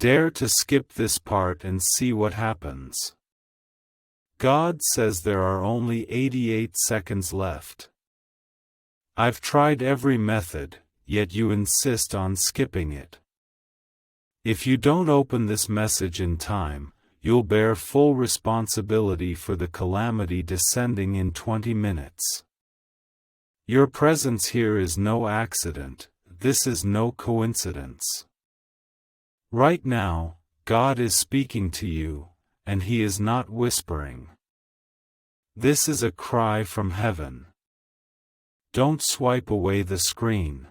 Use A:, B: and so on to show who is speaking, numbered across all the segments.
A: Dare to skip this part and see what happens. God says there are only 88 seconds left. I've tried every method, yet you insist on skipping it. If you don't open this message in time, you'll bear full responsibility for the calamity descending in 20 minutes. Your presence here is no accident, this is no coincidence. Right now, God is speaking to you, and He is not whispering. This is a cry from heaven. Don't swipe away the screen.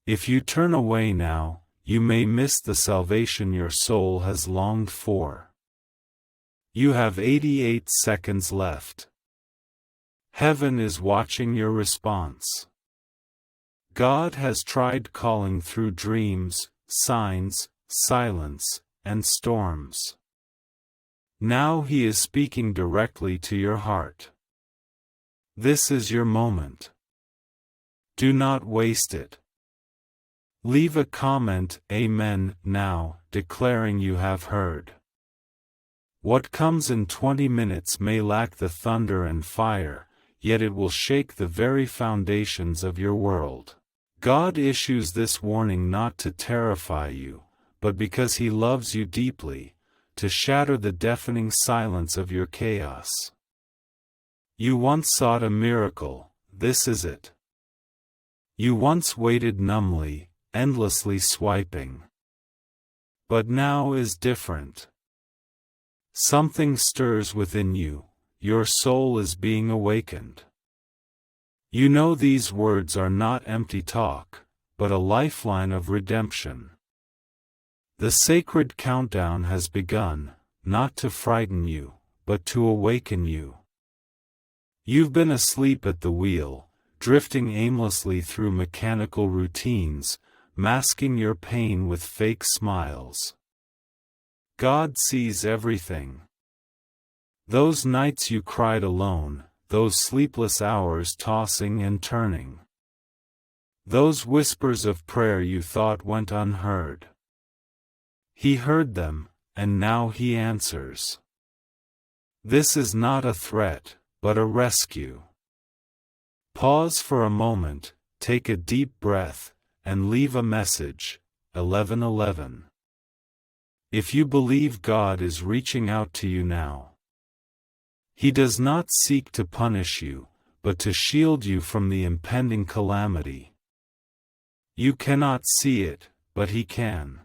A: If you turn away now, you may miss the salvation your soul has longed for. You have 88 seconds left. Heaven is watching your response. God has tried calling through dreams, signs, silence, and storms. Now He is speaking directly to your heart. This is your moment. Do not waste it. Leave a comment, Amen, now, declaring you have heard. What comes in 20 minutes may lack the thunder and fire, yet it will shake the very foundations of your world. God issues this warning not to terrify you, but because He loves you deeply, to shatter the deafening silence of your chaos. You once sought a miracle, this is it. You once waited numbly, endlessly swiping. But now is different. Something stirs within you, your soul is being awakened. You know these words are not empty talk, but a lifeline of redemption. The sacred countdown has begun, not to frighten you, but to awaken you. You've been asleep at the wheel, drifting aimlessly through mechanical routines, masking your pain with fake smiles. God sees everything. Those nights you cried alone, those sleepless hours tossing and turning. Those whispers of prayer you thought went unheard. He heard them, and now He answers. This is not a threat, but a rescue. Pause for a moment, take a deep breath, and leave a message. 11:11. If you believe God is reaching out to you now, He does not seek to punish you, but to shield you from the impending calamity. You cannot see it, but He can.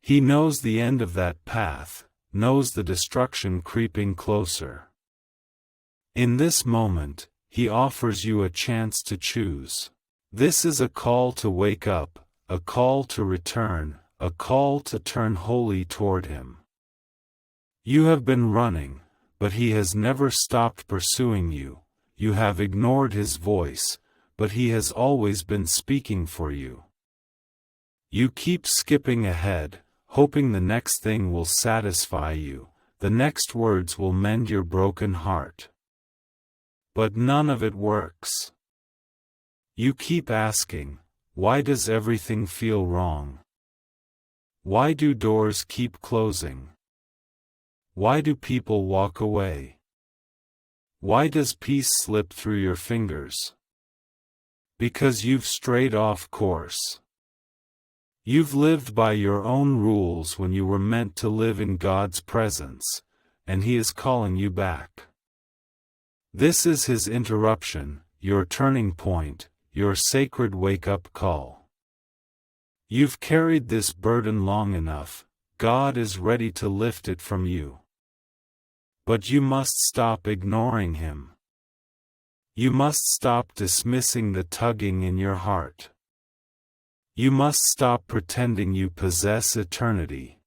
A: He knows the end of that path, knows the destruction creeping closer. In this moment, He offers you a chance to choose. This is a call to wake up, a call to return, a call to turn wholly toward Him. You have been running, but He has never stopped pursuing you. You have ignored His voice, but He has always been speaking for you. You keep skipping ahead, hoping the next thing will satisfy you, the next words will mend your broken heart. But none of it works. You keep asking, why does everything feel wrong? Why do doors keep closing? Why do people walk away? Why does peace slip through your fingers? Because you've strayed off course. You've lived by your own rules when you were meant to live in God's presence, and He is calling you back. This is His interruption, your turning point, your sacred wake-up call. You've carried this burden long enough, God is ready to lift it from you. But you must stop ignoring Him. You must stop dismissing the tugging in your heart. You must stop pretending you possess eternity.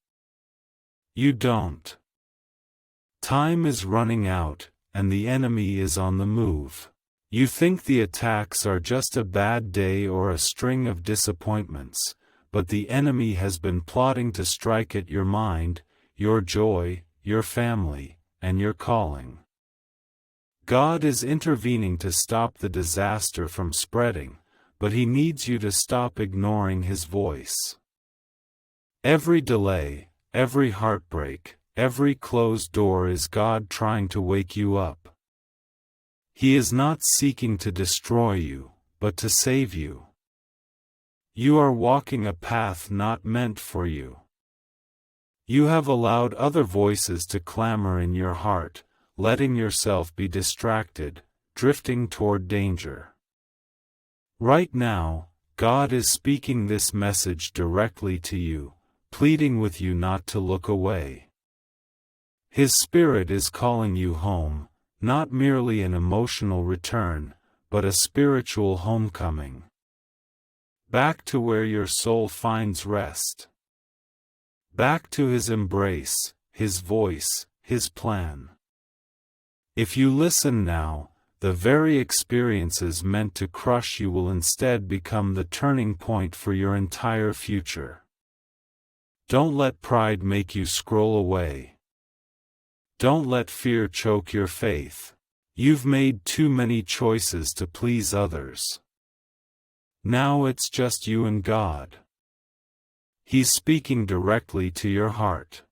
A: You don't. Time is running out, and the enemy is on the move. You think the attacks are just a bad day or a string of disappointments, but the enemy has been plotting to strike at your mind, your joy, your family, and your calling. God is intervening to stop the disaster from spreading, but He needs you to stop ignoring His voice. Every delay, every heartbreak, every closed door is God trying to wake you up. He is not seeking to destroy you, but to save you. You are walking a path not meant for you. You have allowed other voices to clamor in your heart, letting yourself be distracted, drifting toward danger. Right now, God is speaking this message directly to you, pleading with you not to look away. His Spirit is calling you home, not merely an emotional return, but a spiritual homecoming. Back to where your soul finds rest. Back to His embrace, His voice, His plan. If you listen now, the very experiences meant to crush you will instead become the turning point for your entire future. Don't let pride make you scroll away. Don't let fear choke your faith. You've made too many choices to please others. Now it's just you and God. He's speaking directly to your heart.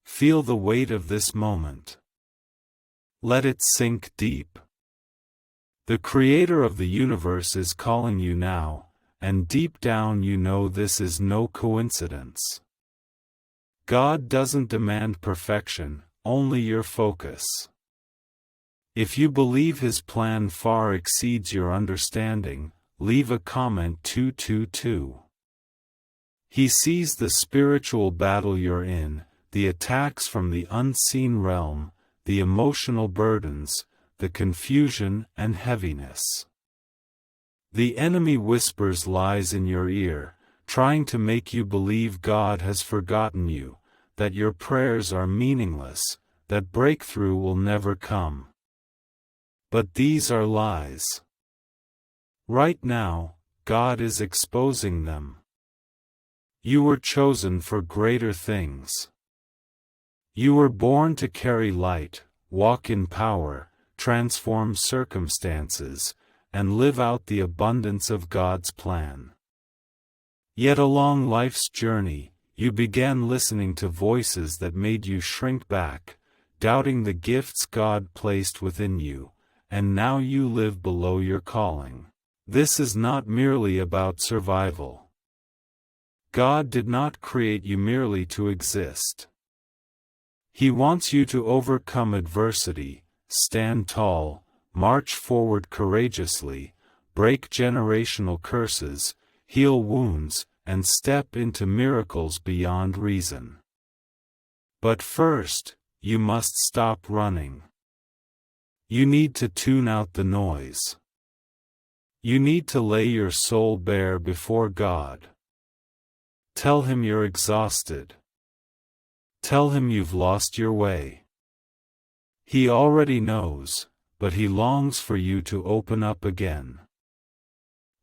A: Feel the weight of this moment. Let it sink deep. The Creator of the universe is calling you now, and deep down you know this is no coincidence. God doesn't demand perfection, only your focus. If you believe His plan far exceeds your understanding, leave a comment 222. He sees the spiritual battle you're in, the attacks from the unseen realm, the emotional burdens, the confusion and heaviness. The enemy whispers lies in your ear, trying to make you believe God has forgotten you, that your prayers are meaningless, that breakthrough will never come. But these are lies. Right now, God is exposing them. You were chosen for greater things. You were born to carry light, walk in power, transform circumstances, and live out the abundance of God's plan. Yet along life's journey, you began listening to voices that made you shrink back, doubting the gifts God placed within you, and now you live below your calling. This is not merely about survival. God did not create you merely to exist. He wants you to overcome adversity, stand tall, march forward courageously, break generational curses, heal wounds, and step into miracles beyond reason. But first, you must stop running. You need to tune out the noise. You need to lay your soul bare before God. Tell Him you're exhausted. Tell Him you've lost your way. He already knows, but He longs for you to open up again.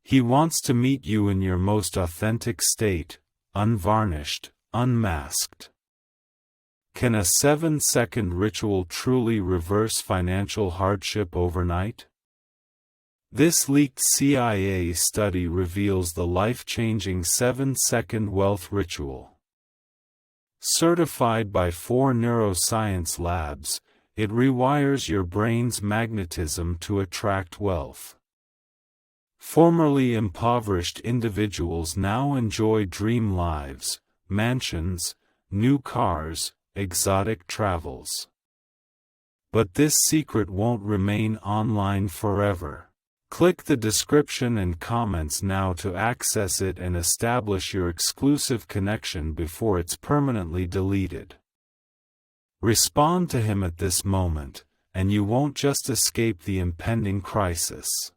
A: He wants to meet you in your most authentic state, unvarnished, unmasked. Can a 7-second ritual truly reverse financial hardship overnight? This leaked CIA study reveals the life-changing 7-second wealth ritual. Certified by 4 neuroscience labs, it rewires your brain's magnetism to attract wealth. Formerly impoverished individuals now enjoy dream lives, mansions, new cars, exotic travels. But this secret won't remain online forever. Click the description and comments now to access it and establish your exclusive connection before it's permanently deleted. Respond to Him at this moment, and you won't just escape the impending crisis.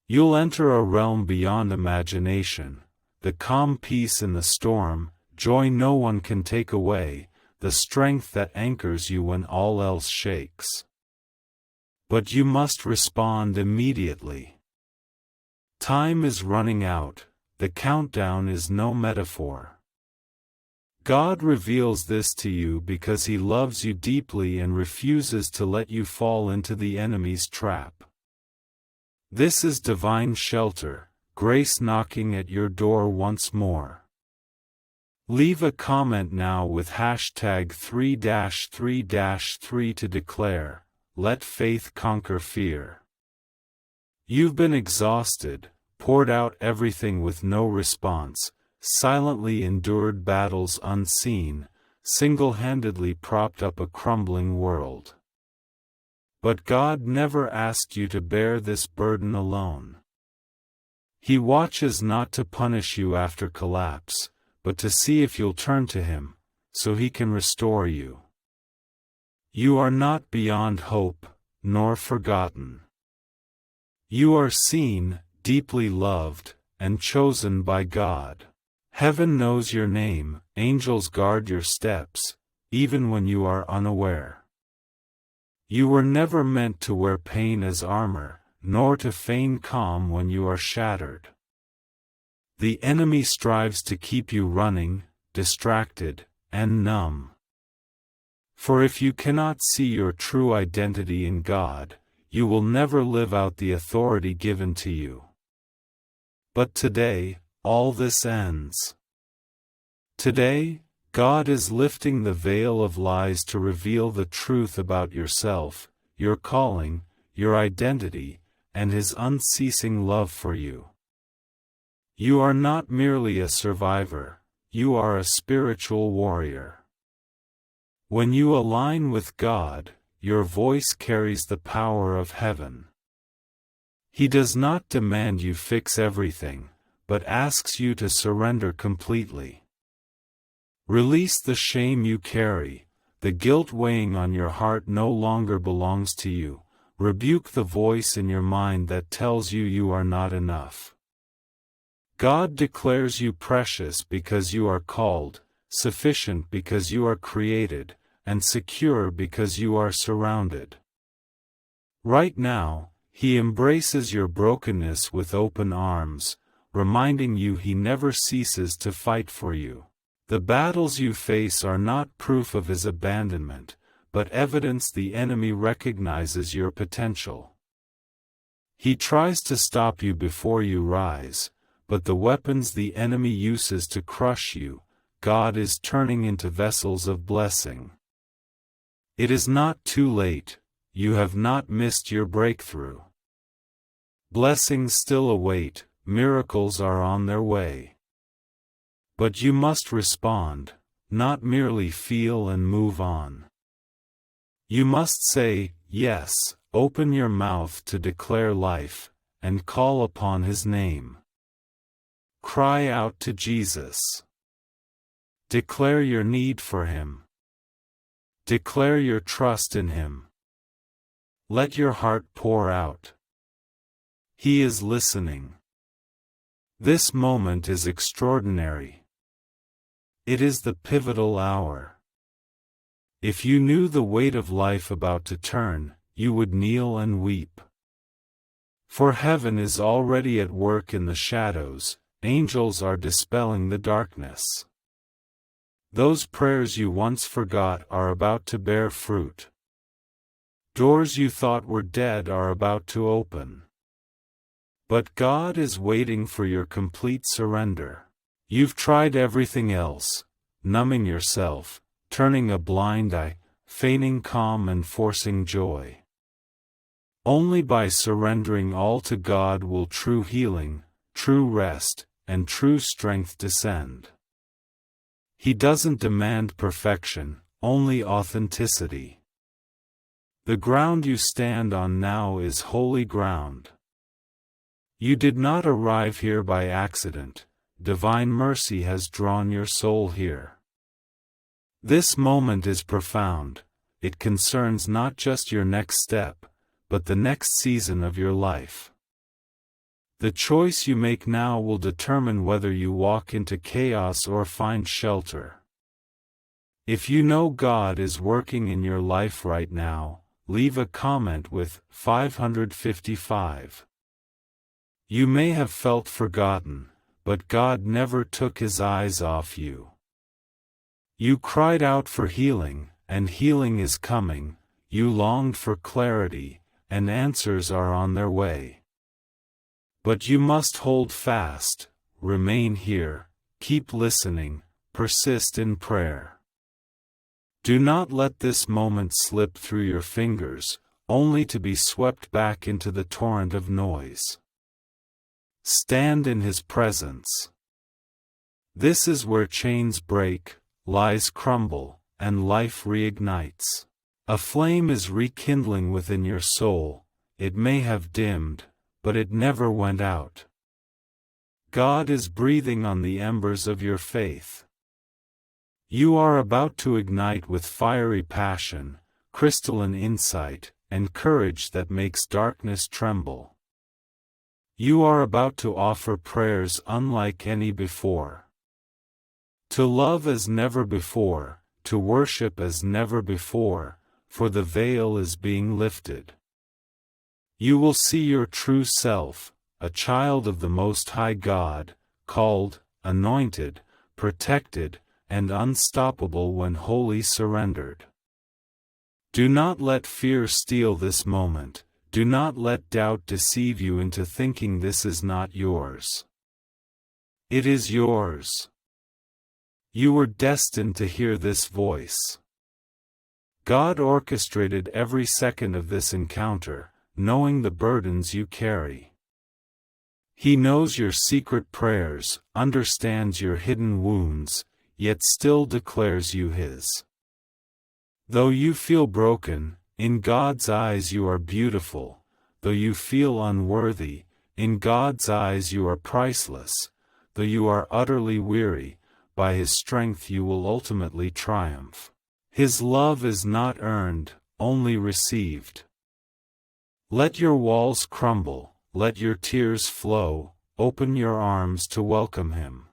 A: You'll enter a realm beyond imagination, the calm peace in the storm, joy no one can take away, the strength that anchors you when all else shakes. But you must respond immediately. Time is running out, the countdown is no metaphor. God reveals this to you because He loves you deeply and refuses to let you fall into the enemy's trap. This is divine shelter, grace knocking at your door once more. Leave a comment now with hashtag 3-3-3 to declare, "Let faith conquer fear." You've been exhausted, poured out everything with no response, silently endured battles unseen, single-handedly propped up a crumbling world. But God never asked you to bear this burden alone. He watches not to punish you after collapse, but to see if you'll turn to Him, so He can restore you. You are not beyond hope, nor forgotten. You are seen, deeply loved, and chosen by God. Heaven knows your name, angels guard your steps, even when you are unaware. You were never meant to wear pain as armor, nor to feign calm when you are shattered. The enemy strives to keep you running, distracted, and numb. For if you cannot see your true identity in God, you will never live out the authority given to you. But today, all this ends. Today, God is lifting the veil of lies to reveal the truth about yourself, your calling, your identity, and His unceasing love for you. You are not merely a survivor, you are a spiritual warrior. When you align with God, your voice carries the power of heaven. He does not demand you fix everything, but asks you to surrender completely. Release the shame you carry, the guilt weighing on your heart no longer belongs to you. Rebuke the voice in your mind that tells you you are not enough. God declares you precious because you are called, sufficient because you are created, and secure because you are surrounded. Right now, He embraces your brokenness with open arms, reminding you He never ceases to fight for you. The battles you face are not proof of His abandonment, but evidence the enemy recognizes your potential. He tries to stop you before you rise, but the weapons the enemy uses to crush you, God is turning into vessels of blessing. It is not too late, you have not missed your breakthrough. Blessings still await, miracles are on their way. But you must respond, not merely feel and move on. You must say, yes, open your mouth to declare life, and call upon His name. Cry out to Jesus. Declare your need for Him. Declare your trust in Him. Let your heart pour out. He is listening. This moment is extraordinary. It is the pivotal hour. If you knew the weight of life about to turn, you would kneel and weep. For heaven is already at work in the shadows, angels are dispelling the darkness. Those prayers you once forgot are about to bear fruit. Doors you thought were dead are about to open. But God is waiting for your complete surrender. You've tried everything else, numbing yourself, turning a blind eye, feigning calm and forcing joy. Only by surrendering all to God will true healing, true rest, and true strength descend. He doesn't demand perfection, only authenticity. The ground you stand on now is holy ground. You did not arrive here by accident. Divine mercy has drawn your soul here. This moment is profound. It concerns not just your next step, but the next season of your life. The choice you make now will determine whether you walk into chaos or find shelter. If you know God is working in your life right now, leave a comment with 555. You may have felt forgotten, but God never took His eyes off you. You cried out for healing, and healing is coming. You longed for clarity, and answers are on their way. But you must hold fast, remain here, keep listening, persist in prayer. Do not let this moment slip through your fingers, only to be swept back into the torrent of noise. Stand in His presence. This is where chains break, lies crumble, and life reignites. A flame is rekindling within your soul. It may have dimmed, but it never went out. God is breathing on the embers of your faith. You are about to ignite with fiery passion, crystalline insight, and courage that makes darkness tremble. You are about to offer prayers unlike any before. To love as never before, to worship as never before, for the veil is being lifted. You will see your true self, a child of the Most High God, called, anointed, protected, and unstoppable when wholly surrendered. Do not let fear steal this moment. Do not let doubt deceive you into thinking this is not yours. It is yours. You were destined to hear this voice. God orchestrated every second of this encounter, knowing the burdens you carry. He knows your secret prayers, understands your hidden wounds, yet still declares you His. Though you feel broken, in God's eyes you are beautiful. Though you feel unworthy, in God's eyes you are priceless. Though you are utterly weary, by His strength you will ultimately triumph. His love is not earned, only received. Let your walls crumble, let your tears flow, open your arms to welcome Him.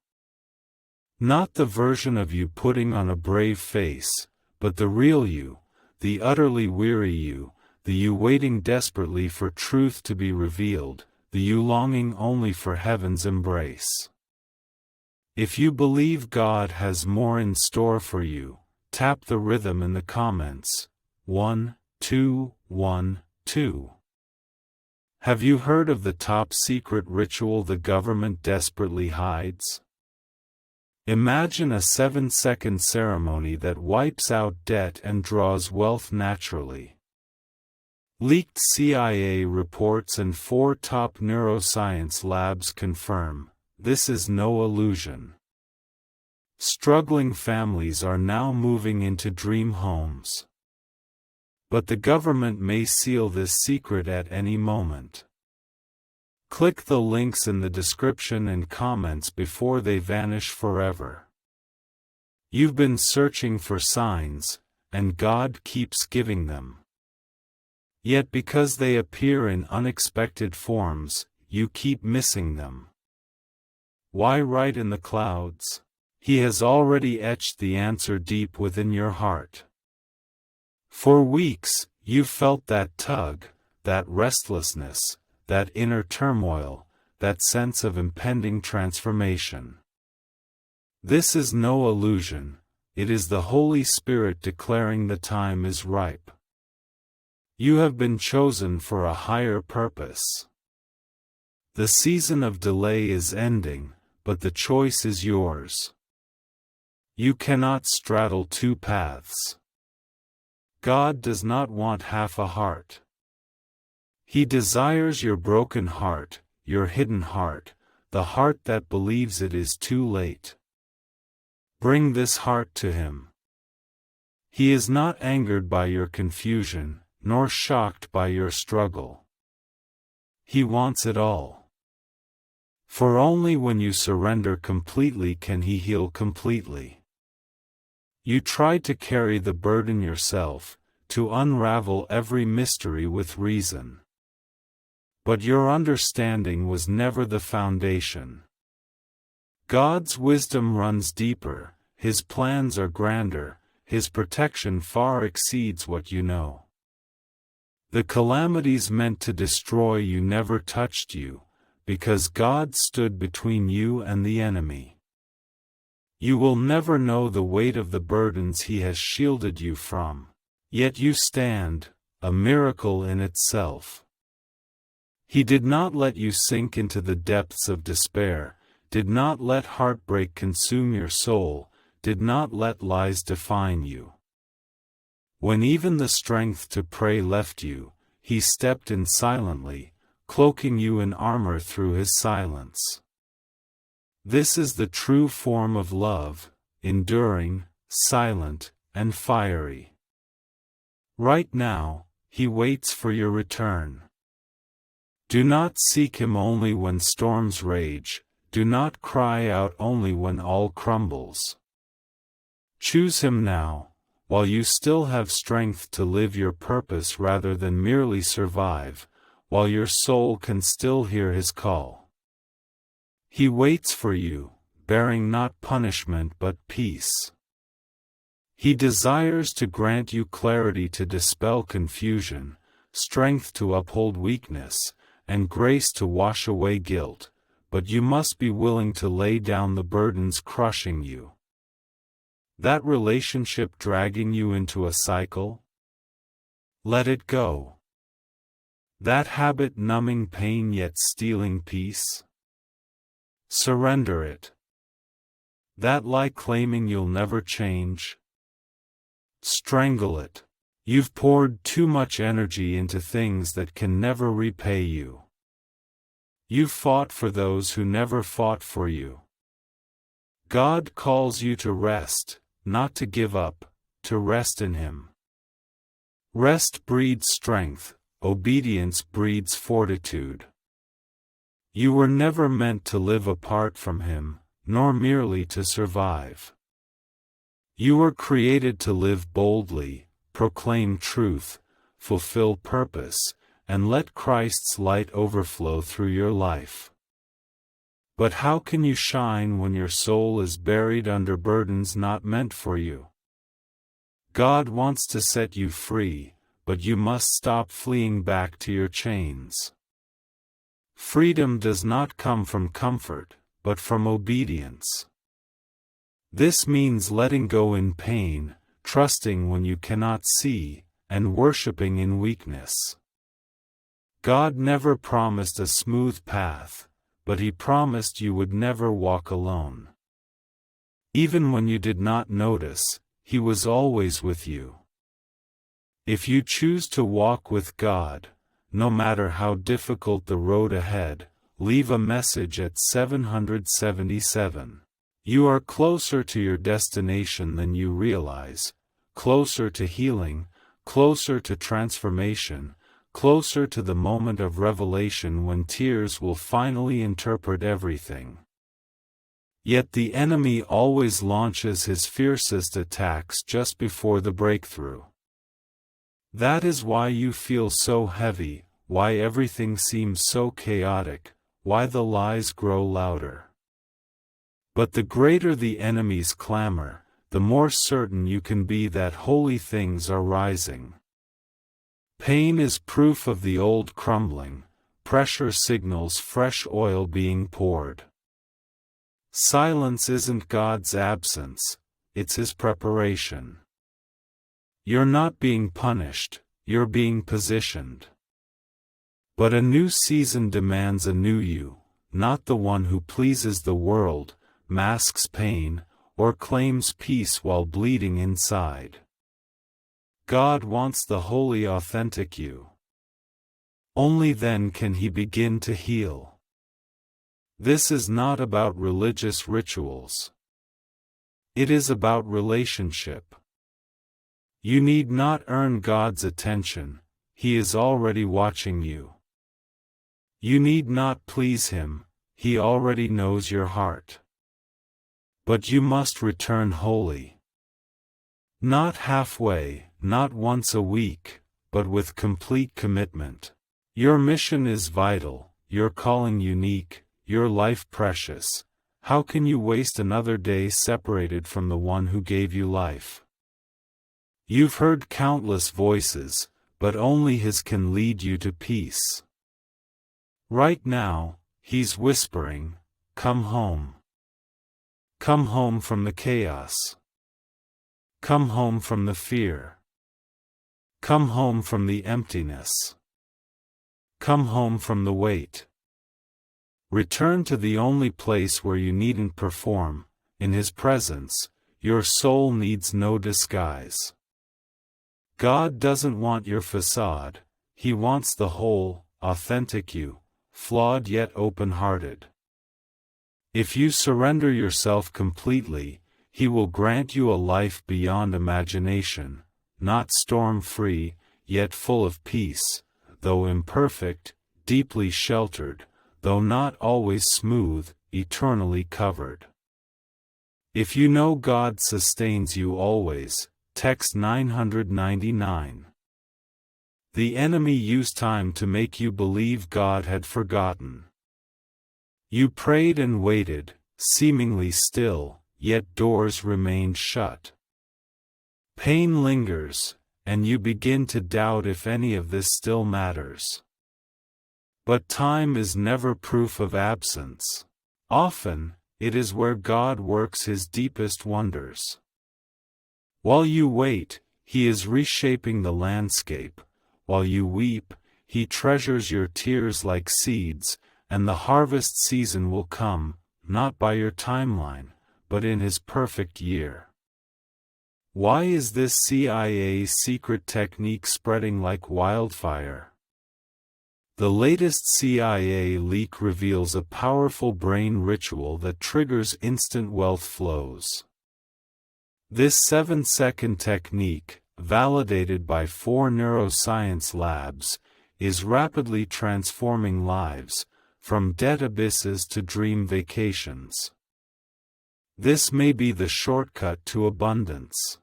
A: Not the version of you putting on a brave face, but the real you, the utterly weary you, the you waiting desperately for truth to be revealed, the you longing only for heaven's embrace. If you believe God has more in store for you, tap the rhythm in the comments. 1, 2, 1, 2. Have you heard of the top secret ritual the government desperately hides? Imagine a 7-second ceremony that wipes out debt and draws wealth naturally. Leaked CIA reports and 4 top neuroscience labs confirm, this is no illusion. Struggling families are now moving into dream homes. But the government may seal this secret at any moment. Click the links in the description and comments before they vanish forever. You've been searching for signs, and God keeps giving them. Yet because they appear in unexpected forms, you keep missing them. Why write in the clouds? He has already etched the answer deep within your heart. For weeks, you've felt that tug, that restlessness, that inner turmoil, that sense of impending transformation. This is no illusion, it is the Holy Spirit declaring the time is ripe. You have been chosen for a higher purpose. The season of delay is ending, but the choice is yours. You cannot straddle 2 paths. God does not want half a heart. He desires your broken heart, your hidden heart, the heart that believes it is too late. Bring this heart to Him. He is not angered by your confusion, nor shocked by your struggle. He wants it all. For only when you surrender completely can He heal completely. You tried to carry the burden yourself, to unravel every mystery with reason. But your understanding was never the foundation. God's wisdom runs deeper, His plans are grander, His protection far exceeds what you know. The calamities meant to destroy you never touched you, because God stood between you and the enemy. You will never know the weight of the burdens He has shielded you from. Yet you stand, a miracle in itself. He did not let you sink into the depths of despair, did not let heartbreak consume your soul, did not let lies define you. When even the strength to pray left you, he stepped in silently, cloaking you in armor through his silence. This is the true form of love, enduring, silent, and fiery. Right now, he waits for your return. Do not seek him only when storms rage, do not cry out only when all crumbles. Choose him now, while you still have strength to live your purpose rather than merely survive, while your soul can still hear his call. He waits for you, bearing not punishment but peace. He desires to grant you clarity to dispel confusion, strength to uphold weakness, and grace to wash away guilt, but you must be willing to lay down the burdens crushing you. That relationship dragging you into a cycle? Let it go. That habit numbing pain yet stealing peace? Surrender it. That lie claiming you'll never change? Strangle it. You've poured too much energy into things that can never repay you. You've fought for those who never fought for you. God calls you to rest, not to give up, to rest in him. Rest breeds strength, obedience breeds fortitude. You were never meant to live apart from him, nor merely to survive. You were created to live boldly, proclaim truth, fulfill purpose, and let Christ's light overflow through your life. But how can you shine when your soul is buried under burdens not meant for you? God wants to set you free, but you must stop fleeing back to your chains. Freedom does not come from comfort, but from obedience. This means letting go in pain, trusting when you cannot see, and worshiping in weakness. God never promised a smooth path, but he promised you would never walk alone. Even when you did not notice, he was always with you. If you choose to walk with God, no matter how difficult the road ahead, leave a message at 777. You are closer to your destination than you realize, closer to healing, closer to transformation, closer to the moment of revelation when tears will finally interpret everything. Yet the enemy always launches his fiercest attacks just before the breakthrough. That is why you feel so heavy, why everything seems so chaotic, why the lies grow louder. But the greater the enemy's clamor, the more certain you can be that holy things are rising. Pain is proof of the old crumbling, pressure signals fresh oil being poured. Silence isn't God's absence, it's his preparation. You're not being punished, you're being positioned. But a new season demands a new you, not the one who pleases the world, masks pain, or claims peace while bleeding inside. God wants the holy, authentic you. Only then can he begin to heal. This is not about religious rituals. It is about relationship. You need not earn God's attention, he is already watching you. You need not please him, he already knows your heart. But you must return wholly. Not halfway, not once a week, but with complete commitment. Your mission is vital, your calling unique, your life precious. How can you waste another day separated from the one who gave you life? You've heard countless voices, but only his can lead you to peace. Right now, he's whispering, come home. Come home from the chaos. Come home from the fear. Come home from the emptiness. Come home from the weight. Return to the only place where you needn't perform, in his presence, your soul needs no disguise. God doesn't want your facade, He wants the whole, authentic you, flawed yet open-hearted. If you surrender yourself completely, He will grant you a life beyond imagination, not storm-free, yet full of peace, though imperfect, deeply sheltered, though not always smooth, eternally covered. If you know God sustains you always, text 999. The enemy used time to make you believe God had forgotten. You prayed and waited, seemingly still, yet doors remained shut. Pain lingers, and you begin to doubt if any of this still matters. But time is never proof of absence. Often, it is where God works His deepest wonders. While you wait, He is reshaping the landscape. While you weep, He treasures your tears like seeds, and the harvest season will come, not by your timeline, but in His perfect year. Why is this CIA secret technique spreading like wildfire? The latest CIA leak reveals a powerful brain ritual that triggers instant wealth flows. This 7-second technique, validated by 4 neuroscience labs, is rapidly transforming lives, from debt abysses to dream vacations. This may be the shortcut to abundance.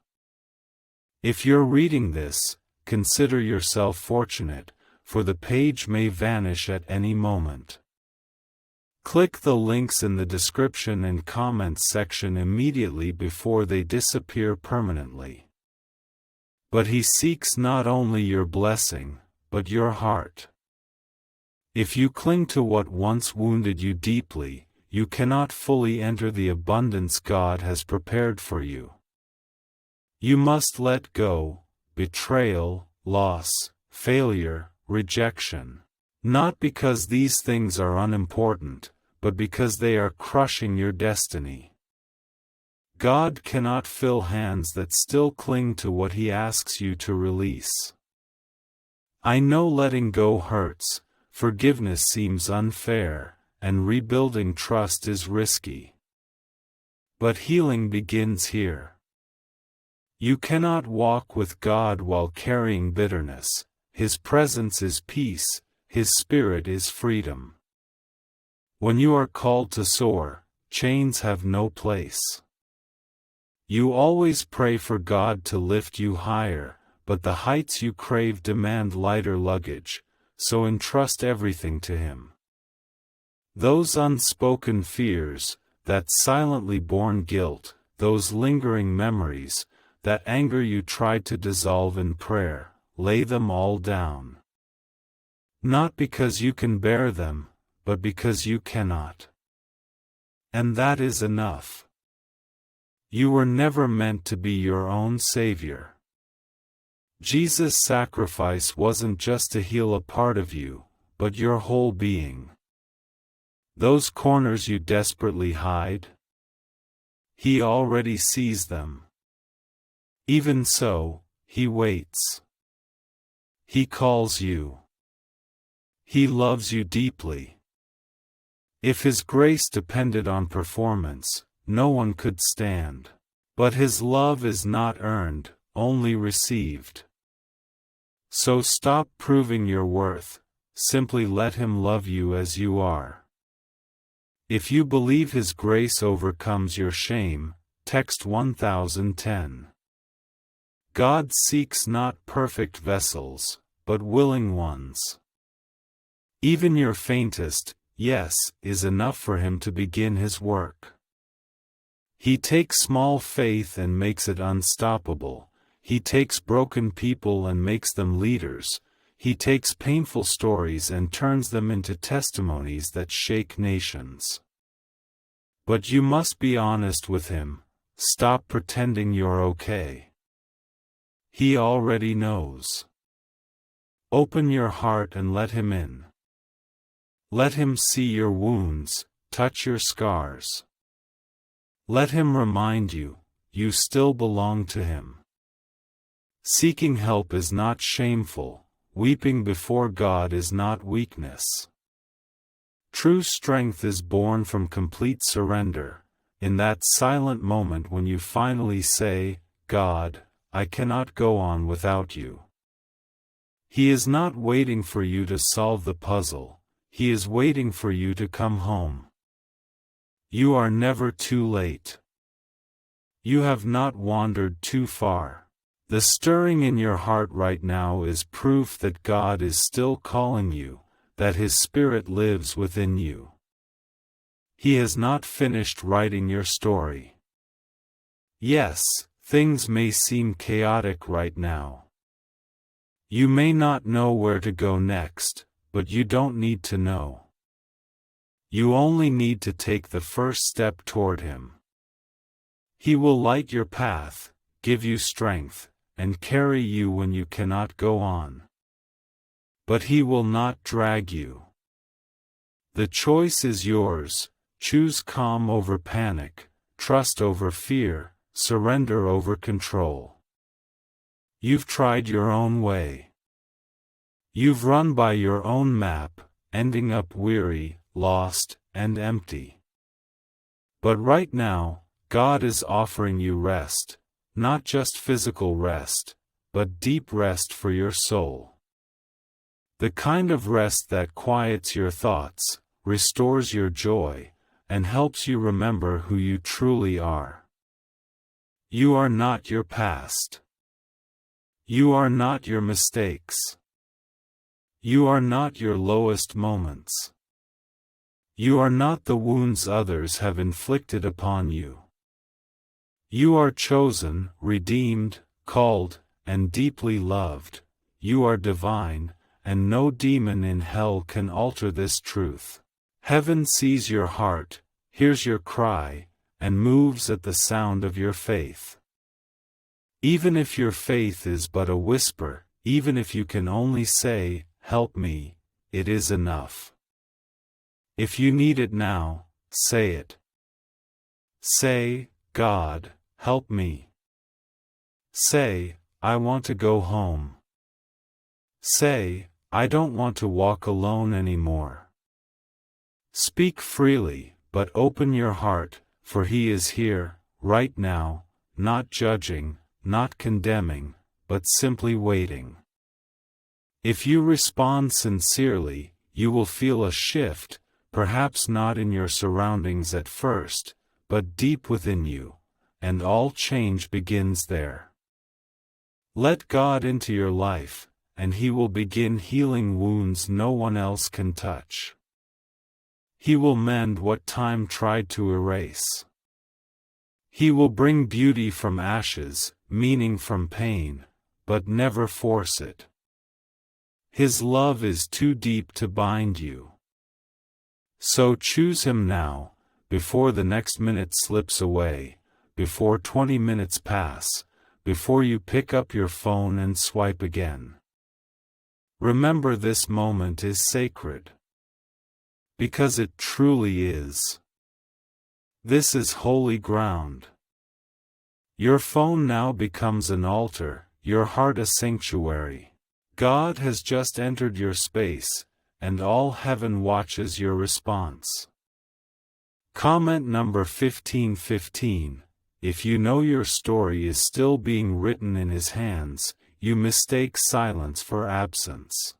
A: If you're reading this, consider yourself fortunate, for the page may vanish at any moment. Click the links in the description and comments section immediately before they disappear permanently. But He seeks not only your blessing, but your heart. If you cling to what once wounded you deeply, you cannot fully enter the abundance God has prepared for you. You must let go, betrayal, loss, failure, rejection. Not because these things are unimportant, but because they are crushing your destiny. God cannot fill hands that still cling to what He asks you to release. I know letting go hurts, forgiveness seems unfair, and rebuilding trust is risky. But healing begins here. You cannot walk with God while carrying bitterness. His presence is peace, His Spirit is freedom. When you are called to soar, chains have no place. You always pray for God to lift you higher, but the heights you crave demand lighter luggage, so entrust everything to Him. Those unspoken fears, that silently born guilt, those lingering memories, that anger you tried to dissolve in prayer, lay them all down. Not because you can bear them, but because you cannot. And that is enough. You were never meant to be your own savior. Jesus' sacrifice wasn't just to heal a part of you, but your whole being. Those corners you desperately hide, He already sees them. Even so, He waits. He calls you. He loves you deeply. If His grace depended on performance, no one could stand. But His love is not earned, only received. So stop proving your worth, simply let Him love you as you are. If you believe His grace overcomes your shame, text 1010. God seeks not perfect vessels, but willing ones. Even your faintest yes is enough for Him to begin His work. He takes small faith and makes it unstoppable. He takes broken people and makes them leaders. He takes painful stories and turns them into testimonies that shake nations. But you must be honest with Him. Stop pretending you're okay. He already knows. Open your heart and let Him in. Let Him see your wounds, touch your scars. Let Him remind you, you still belong to Him. Seeking help is not shameful, weeping before God is not weakness. True strength is born from complete surrender, in that silent moment when you finally say, God, I cannot go on without you. He is not waiting for you to solve the puzzle, He is waiting for you to come home. You are never too late. You have not wandered too far. The stirring in your heart right now is proof that God is still calling you, that His Spirit lives within you. He has not finished writing your story. Yes, things may seem chaotic right now. You may not know where to go next, but you don't need to know. You only need to take the first step toward Him. He will light your path, give you strength, and carry you when you cannot go on. But He will not drag you. The choice is yours. Choose calm over panic, trust over fear, surrender over control. You've tried your own way. You've run by your own map, ending up weary, lost, and empty. But right now, God is offering you rest, not just physical rest, but deep rest for your soul. The kind of rest that quiets your thoughts, restores your joy, and helps you remember who you truly are. You are not your past. You are not your mistakes. You are not your lowest moments. You are not the wounds others have inflicted upon you. You are chosen, redeemed, called, and deeply loved. You are divine, and no demon in hell can alter this truth. Heaven sees your heart, hears your cry, and moves at the sound of your faith. Even if your faith is but a whisper, even if you can only say, "Help me," it is enough. If you need it now, say it. Say, God, help me. Say, I want to go home. Say, I don't want to walk alone anymore. Speak freely, but open your heart, for He is here, right now, not judging, not condemning, but simply waiting. If you respond sincerely, you will feel a shift, perhaps not in your surroundings at first, but deep within you, and all change begins there. Let God into your life, and He will begin healing wounds no one else can touch. He will mend what time tried to erase. He will bring beauty from ashes, meaning from pain, but never force it. His love is too deep to bind you. So choose Him now, before the next minute slips away, before 20 minutes pass, before you pick up your phone and swipe again. Remember, this moment is sacred. Because it truly is. This is holy ground. Your phone now becomes an altar, your heart a sanctuary. God has just entered your space, and all heaven watches your response. Comment number 1515. If you know your story is still being written in His hands, you mistake silence for absence.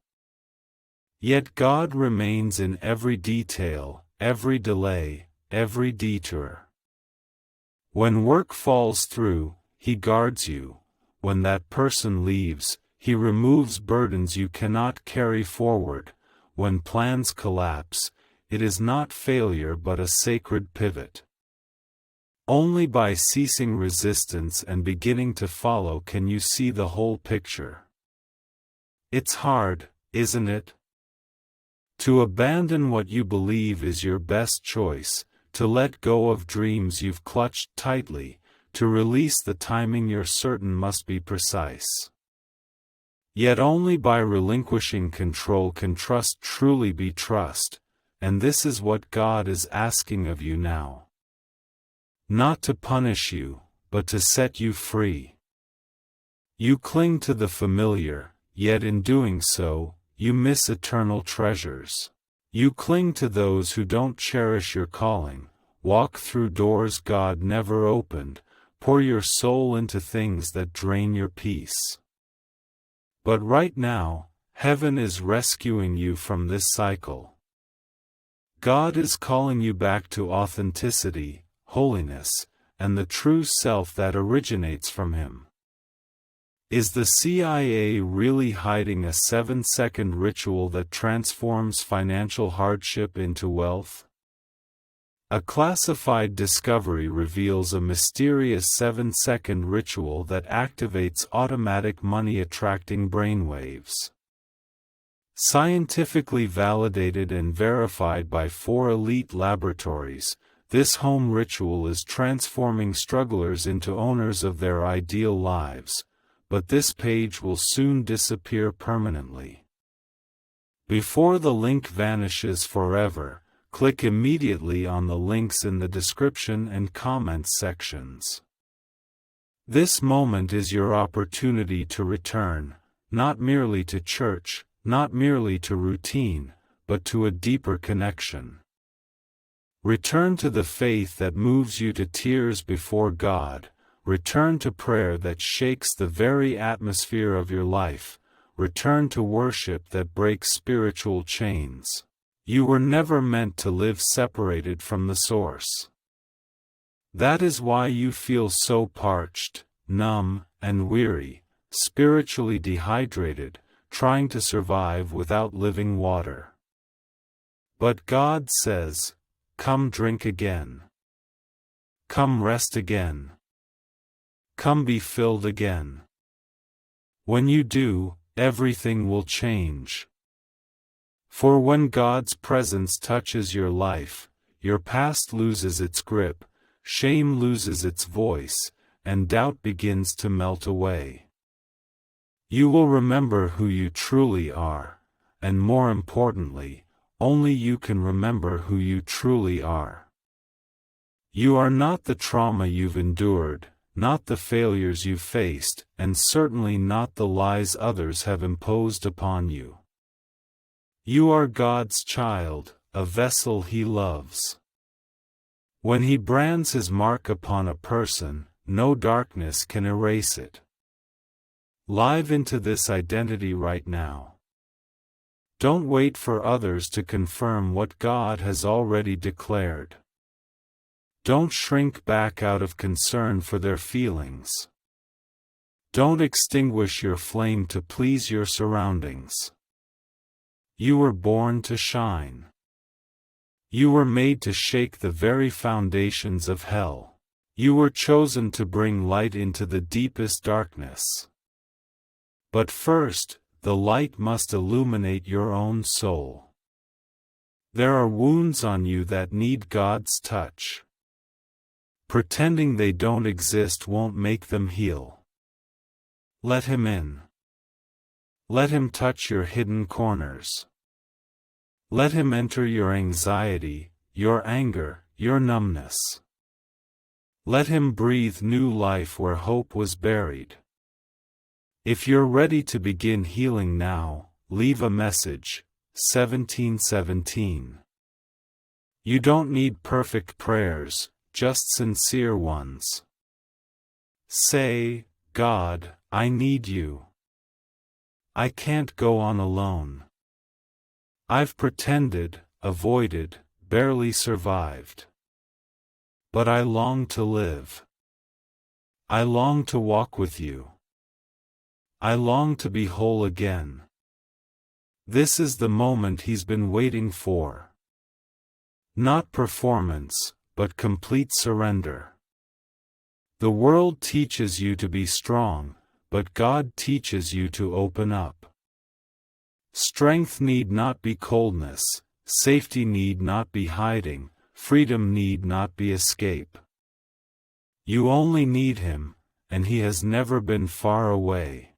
A: Yet God remains in every detail, every delay, every detour. When work falls through, He guards you. When that person leaves, He removes burdens you cannot carry forward. When plans collapse, it is not failure but a sacred pivot. Only by ceasing resistance and beginning to follow can you see the whole picture. It's hard, isn't it? To abandon what you believe is your best choice, to let go of dreams you've clutched tightly, to release the timing you're certain must be precise. Yet only by relinquishing control can trust truly be trust, and this is what God is asking of you now. Not to punish you, but to set you free. You cling to the familiar, yet in doing so, you miss eternal treasures. You cling to those who don't cherish your calling, walk through doors God never opened, pour your soul into things that drain your peace. But right now, heaven is rescuing you from this cycle. God is calling you back to authenticity, holiness, and the true self that originates from Him. Is the CIA really hiding a 7-second ritual that transforms financial hardship into wealth? A classified discovery reveals a mysterious 7-second ritual that activates automatic money-attracting brainwaves. Scientifically validated and verified by 4 elite laboratories, this home ritual is transforming strugglers into owners of their ideal lives, but this page will soon disappear permanently. Before the link vanishes forever, click immediately on the links in the description and comments sections. This moment is your opportunity to return, not merely to church, not merely to routine, but to a deeper connection. Return to the faith that moves you to tears before God, return to prayer that shakes the very atmosphere of your life, return to worship that breaks spiritual chains. You were never meant to live separated from the source. That is why you feel so parched, numb, and weary, spiritually dehydrated, trying to survive without living water. But God says, "Come drink again. Come rest again. Come be filled again." When you do, everything will change. For when God's presence touches your life, your past loses its grip, shame loses its voice, and doubt begins to melt away. You will remember who you truly are, and more importantly, only you can remember who you truly are. You are not the trauma you've endured, not the failures you've faced, and certainly not the lies others have imposed upon you. You are God's child, a vessel He loves. When He brands His mark upon a person, no darkness can erase it. Live into this identity right now. Don't wait for others to confirm what God has already declared. Don't shrink back out of concern for their feelings. Don't extinguish your flame to please your surroundings. You were born to shine. You were made to shake the very foundations of hell. You were chosen to bring light into the deepest darkness. But first, the light must illuminate your own soul. There are wounds on you that need God's touch. Pretending they don't exist won't make them heal. Let Him in. Let Him touch your hidden corners. Let Him enter your anxiety, your anger, your numbness. Let Him breathe new life where hope was buried. If you're ready to begin healing now, leave a message, 1717. You don't need perfect prayers, just sincere ones. Say, "God, I need you. I can't go on alone. I've pretended, avoided, barely survived. But I long to live. I long to walk with you. I long to be whole again." This is the moment He's been waiting for. Not performance, but complete surrender. The world teaches you to be strong, but God teaches you to open up. Strength need not be coldness, safety need not be hiding, freedom need not be escape. You only need Him, and He has never been far away.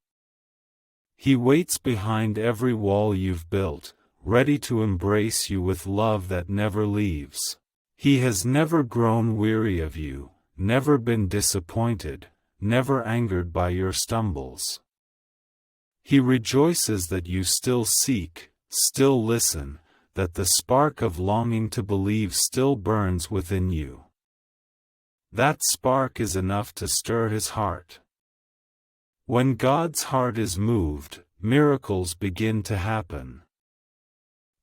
A: He waits behind every wall you've built, ready to embrace you with love that never leaves. He has never grown weary of you, never been disappointed, never angered by your stumbles. He rejoices that you still seek, still listen, that the spark of longing to believe still burns within you. That spark is enough to stir his heart. When God's heart is moved, miracles begin to happen.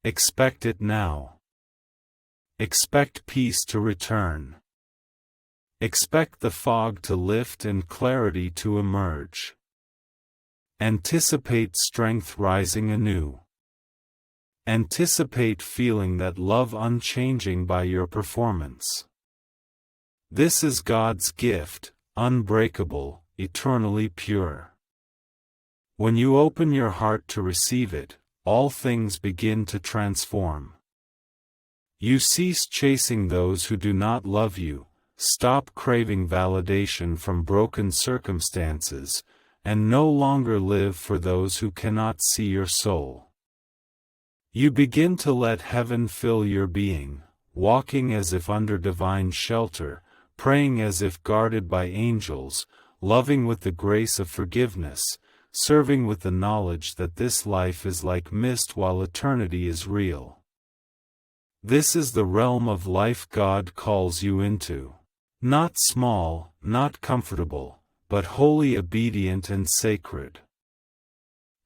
A: Expect it now. Expect peace to return. Expect the fog to lift and clarity to emerge. Anticipate strength rising anew. Anticipate feeling that love unchanging by your performance. This is God's gift, unbreakable, eternally pure. When you open your heart to receive it, all things begin to transform. You cease chasing those who do not love you, stop craving validation from broken circumstances, and no longer live for those who cannot see your soul. You begin to let heaven fill your being, walking as if under divine shelter, praying as if guarded by angels, loving with the grace of forgiveness, serving with the knowledge that this life is like mist while eternity is real. This is the realm of life God calls you into. Not small, not comfortable, but wholly obedient and sacred.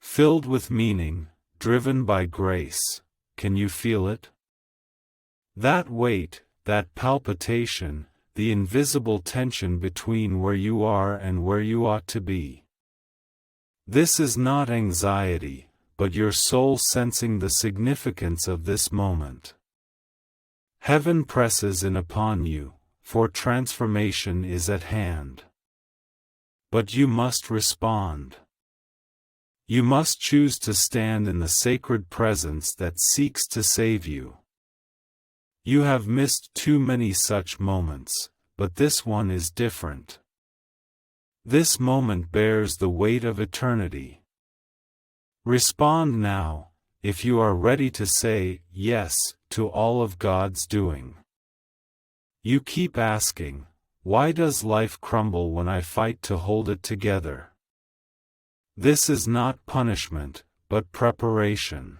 A: Filled with meaning, driven by grace. Can you feel it? That weight, that palpitation, the invisible tension between where you are and where you ought to be. This is not anxiety, but your soul sensing the significance of this moment. Heaven presses in upon you, for transformation is at hand. But you must respond. You must choose to stand in the sacred presence that seeks to save you. You have missed too many such moments, but this one is different. This moment bears the weight of eternity. Respond now, if you are ready to say yes to all of God's doing. You keep asking, why does life crumble when I fight to hold it together? This is not punishment, but preparation.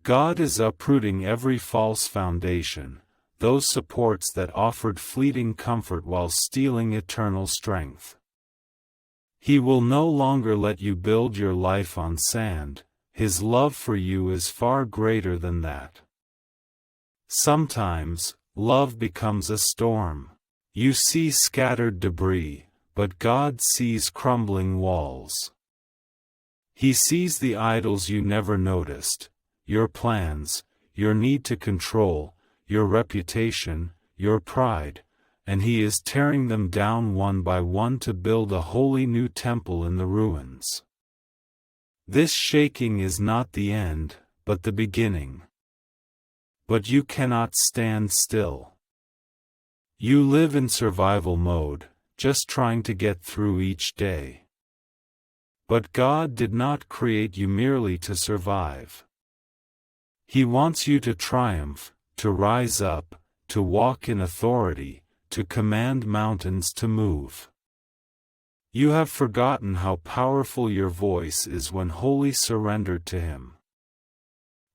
A: God is uprooting every false foundation, those supports that offered fleeting comfort while stealing eternal strength. He will no longer let you build your life on sand. His love for you is far greater than that. Sometimes, love becomes a storm. You see scattered debris, but God sees crumbling walls. He sees the idols you never noticed, your plans, your need to control, your reputation, your pride, and He is tearing them down one by one to build a wholly new temple in the ruins. This shaking is not the end, but the beginning. But you cannot stand still. You live in survival mode, just trying to get through each day. But God did not create you merely to survive. He wants you to triumph, to rise up, to walk in authority, to command mountains to move. You have forgotten how powerful your voice is when wholly surrendered to Him.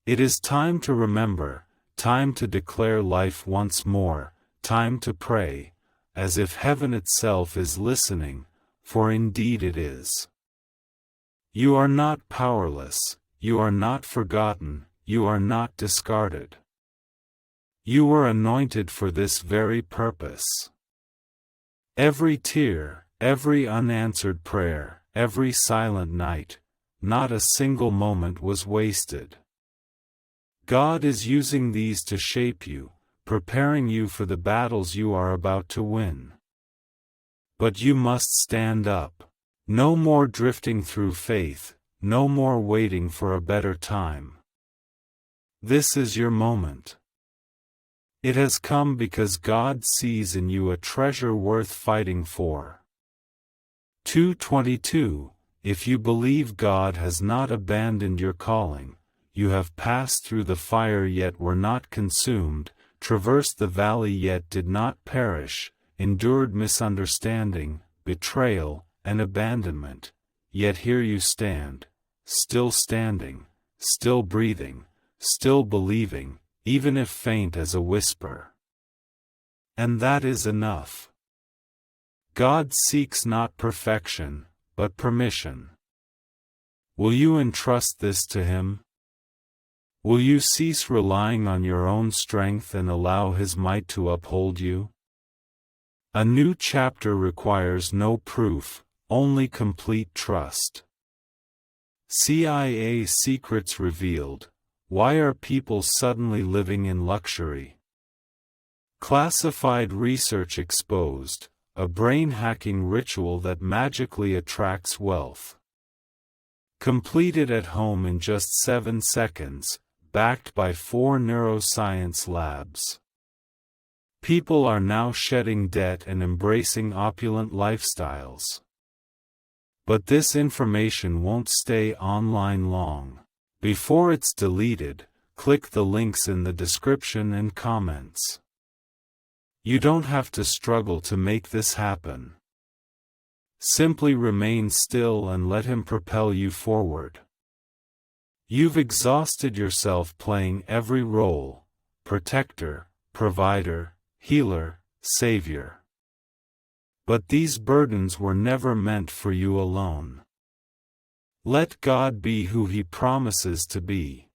A: It is time to remember, time to declare life once more, time to pray, as if heaven itself is listening, for indeed it is. You are not powerless, you are not forgotten, you are not discarded. You were anointed for this very purpose. Every tear, every unanswered prayer, every silent night, not a single moment was wasted. God is using these to shape you, preparing you for the battles you are about to win. But you must stand up. No more drifting through faith, no more waiting for a better time. This is your moment. It has come because God sees in you a treasure worth fighting for. 2:22 If you believe God has not abandoned your calling, you have passed through the fire yet were not consumed, traversed the valley yet did not perish, endured misunderstanding, betrayal, and abandonment, yet here you stand, still standing, still breathing, still believing, even if faint as a whisper. And that is enough. God seeks not perfection, but permission. Will you entrust this to Him? Will you cease relying on your own strength and allow His might to uphold you? A new chapter requires no proof, only complete trust. CIA secrets revealed. Why are people suddenly living in luxury? Classified research exposed. A brain-hacking ritual that magically attracts wealth. Completed at home in just 7 seconds, backed by 4 neuroscience labs. People are now shedding debt and embracing opulent lifestyles. But this information won't stay online long. Before it's deleted, click the links in the description and comments. You don't have to struggle to make this happen. Simply remain still and let Him propel you forward. You've exhausted yourself playing every role: protector, provider, healer, savior. But these burdens were never meant for you alone. Let God be who He promises to be.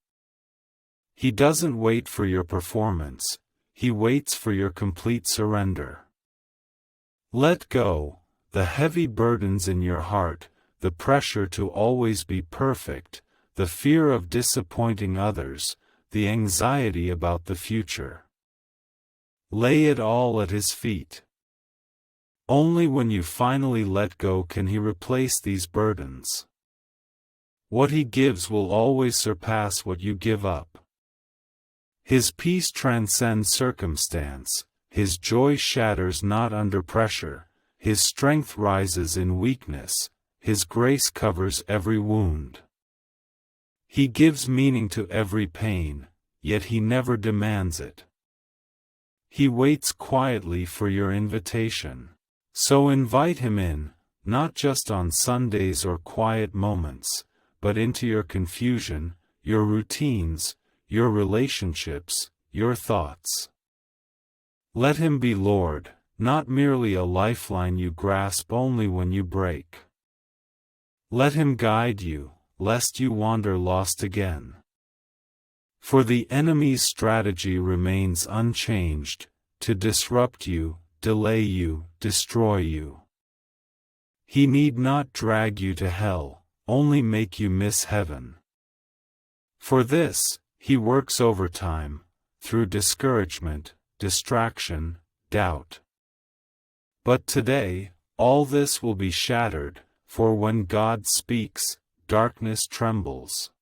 A: He doesn't wait for your performance. He waits for your complete surrender. Let go the heavy burdens in your heart, the pressure to always be perfect, the fear of disappointing others, the anxiety about the future. Lay it all at His feet. Only when you finally let go can He replace these burdens. What He gives will always surpass what you give up. His peace transcends circumstance, His joy shatters not under pressure, His strength rises in weakness, His grace covers every wound. He gives meaning to every pain, yet He never demands it. He waits quietly for your invitation. So invite Him in, not just on Sundays or quiet moments, but into your confusion, your routines, your relationships, your thoughts. Let Him be Lord, not merely a lifeline you grasp only when you break. Let Him guide you, lest you wander lost again. For the enemy's strategy remains unchanged, to disrupt you, delay you, destroy you. He need not drag you to hell, only make you miss heaven. For this, He works overtime, through discouragement, distraction, doubt. But today, all this will be shattered, for when God speaks, darkness trembles.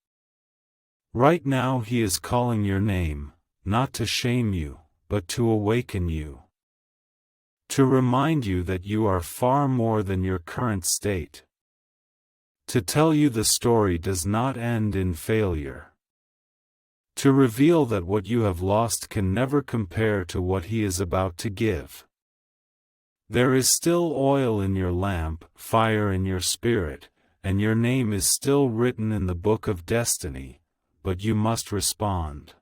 A: Right now He is calling your name, not to shame you, but to awaken you. To remind you that you are far more than your current state. To tell you the story does not end in failure. To reveal that what you have lost can never compare to what He is about to give. There is still oil in your lamp, fire in your spirit, and your name is still written in the book of destiny, but you must respond.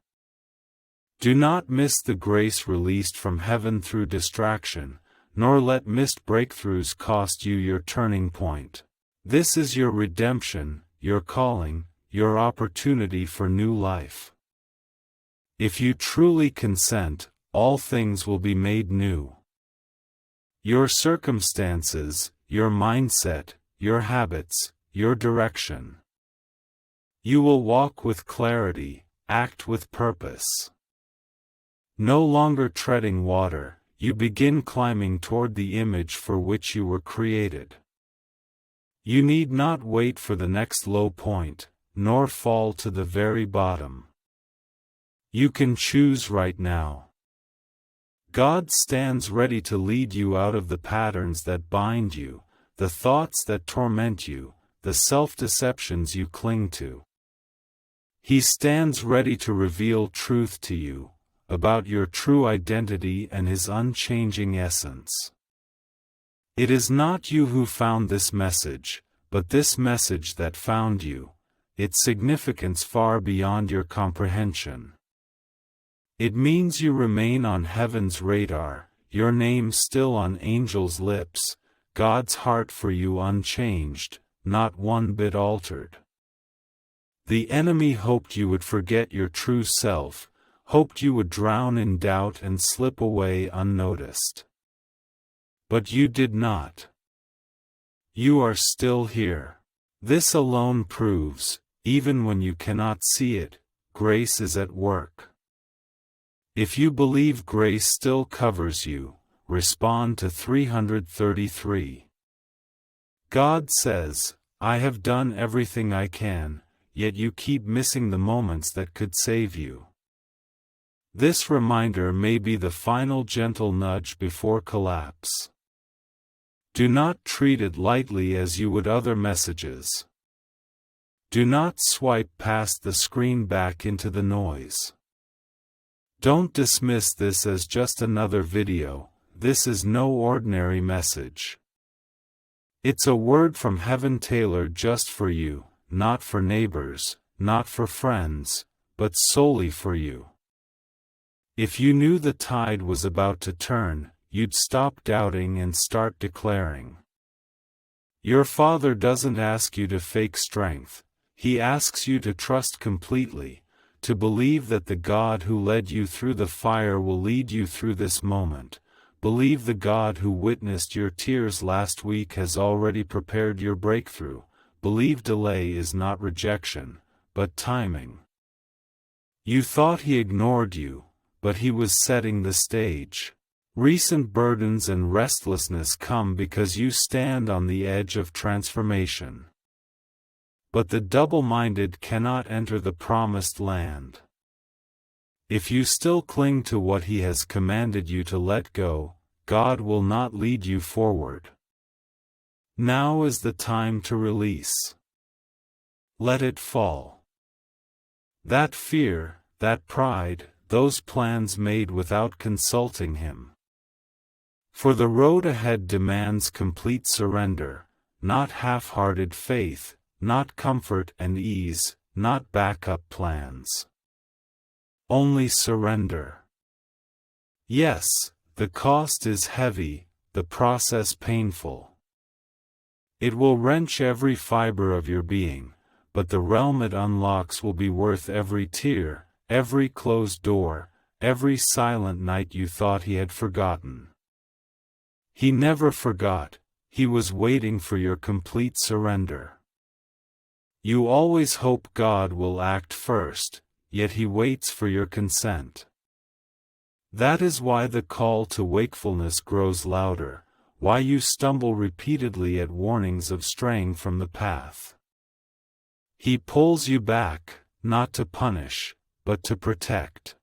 A: Do not miss the grace released from heaven through distraction, nor let missed breakthroughs cost you your turning point. This is your redemption, your calling, your opportunity for new life. If you truly consent, all things will be made new. Your circumstances, your mindset, your habits, your direction. You will walk with clarity, act with purpose. No longer treading water, you begin climbing toward the image for which you were created. You need not wait for the next low point, nor fall to the very bottom. You can choose right now. God stands ready to lead you out of the patterns that bind you, the thoughts that torment you, the self-deceptions you cling to. He stands ready to reveal truth to you, about your true identity and His unchanging essence. It is not you who found this message, but this message that found you, its significance far beyond your comprehension. It means you remain on heaven's radar, your name still on angels' lips, God's heart for you unchanged, not one bit altered. The enemy hoped you would forget your true self, hoped you would drown in doubt and slip away unnoticed. But you did not. You are still here. This alone proves, even when you cannot see it, grace is at work. If you believe grace still covers you, respond to 333. God says, I have done everything I can, yet you keep missing the moments that could save you. This reminder may be the final gentle nudge before collapse. Do not treat it lightly as you would other messages. Do not swipe past the screen back into the noise. Don't dismiss this as just another video. This is no ordinary message. It's a word from heaven tailored just for you, not for neighbors, not for friends, but solely for you. If you knew the tide was about to turn, you'd stop doubting and start declaring. Your Father doesn't ask you to fake strength, He asks you to trust completely, to believe that the God who led you through the fire will lead you through this moment. Believe the God who witnessed your tears last week has already prepared your breakthrough. Believe delay is not rejection, but timing. You thought He ignored you, but He was setting the stage. Recent burdens and restlessness come because you stand on the edge of transformation. But the double-minded cannot enter the promised land. If you still cling to what He has commanded you to let go, God will not lead you forward. Now is the time to release. Let it fall. That fear, that pride, those plans made without consulting Him. For the road ahead demands complete surrender, not half-hearted faith, not comfort and ease, not backup plans. Only surrender. Yes, the cost is heavy, the process painful. It will wrench every fiber of your being, but the realm it unlocks will be worth every tear, every closed door, every silent night you thought He had forgotten. He never forgot, He was waiting for your complete surrender. You always hope God will act first, yet He waits for your consent. That is why the call to wakefulness grows louder, why you stumble repeatedly at warnings of straying from the path. He pulls you back, not to punish, but to protect.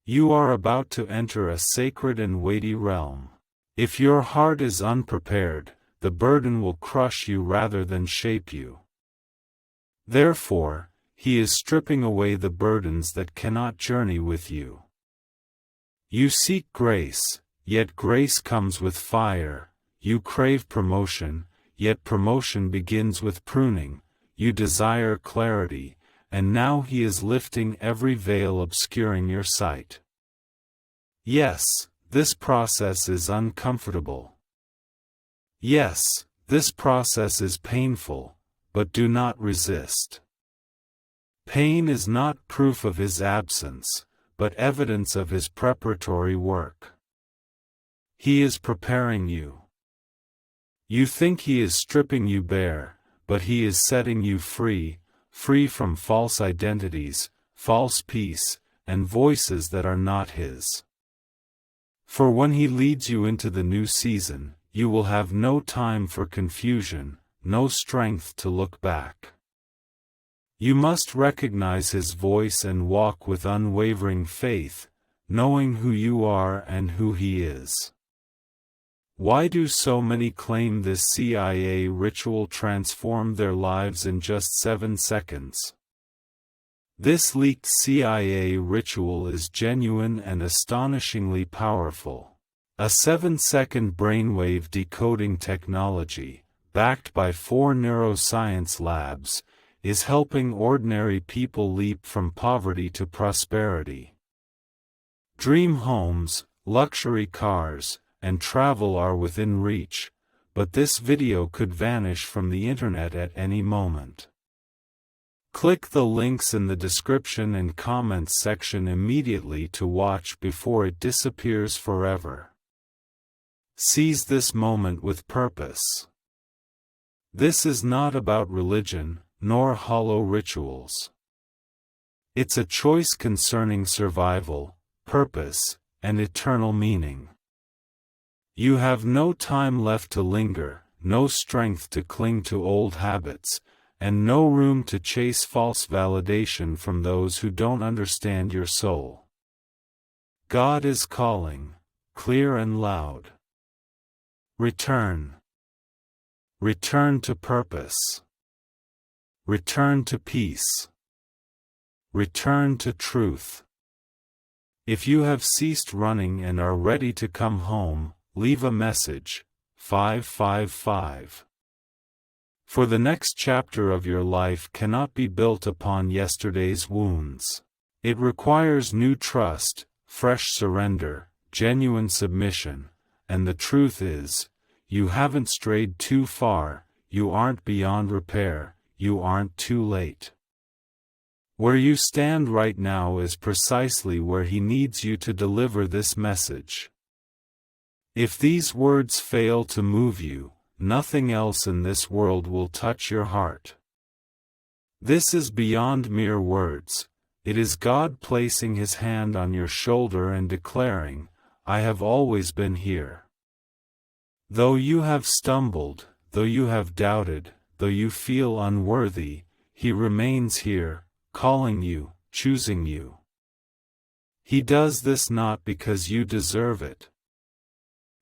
A: You are about to enter a sacred and weighty realm. If your heart is unprepared, the burden will crush you rather than shape you. Therefore, He is stripping away the burdens that cannot journey with you. You seek grace, yet grace comes with fire. You crave promotion, yet promotion begins with pruning. You desire clarity, and now He is lifting every veil obscuring your sight. Yes, this process is uncomfortable. Yes, this process is painful, but do not resist. Pain is not proof of His absence, but evidence of His preparatory work. He is preparing you. You think He is stripping you bare, but He is setting you free, free from false identities, false peace, and voices that are not His. For when He leads you into the new season, you will have no time for confusion, no strength to look back. You must recognize His voice and walk with unwavering faith, knowing who you are and who He is. Why do so many claim this CIA ritual transformed their lives in just 7 seconds? This leaked CIA ritual is genuine and astonishingly powerful. A 7-second brainwave decoding technology, backed by 4 neuroscience labs, is helping ordinary people leap from poverty to prosperity. Dream homes, luxury cars, and travel are within reach, but this video could vanish from the internet at any moment. Click the links in the description and comments section immediately to watch before it disappears forever. Seize this moment with purpose. This is not about religion, nor hollow rituals. It's a choice concerning survival, purpose, and eternal meaning. You have no time left to linger, no strength to cling to old habits, and no room to chase false validation from those who don't understand your soul. God is calling, clear and loud. Return. Return to purpose. Return to peace. Return to truth. If you have ceased running and are ready to come home, leave a message. 555. For the next chapter of your life cannot be built upon yesterday's wounds. It requires new trust, fresh surrender, genuine submission, and the truth is, you haven't strayed too far, you aren't beyond repair, you aren't too late. Where you stand right now is precisely where He needs you to deliver this message. If these words fail to move you, nothing else in this world will touch your heart. This is beyond mere words. It is God placing His hand on your shoulder and declaring, "I have always been here." Though you have stumbled, though you have doubted, though you feel unworthy, He remains here, calling you, choosing you. He does this not because you deserve it.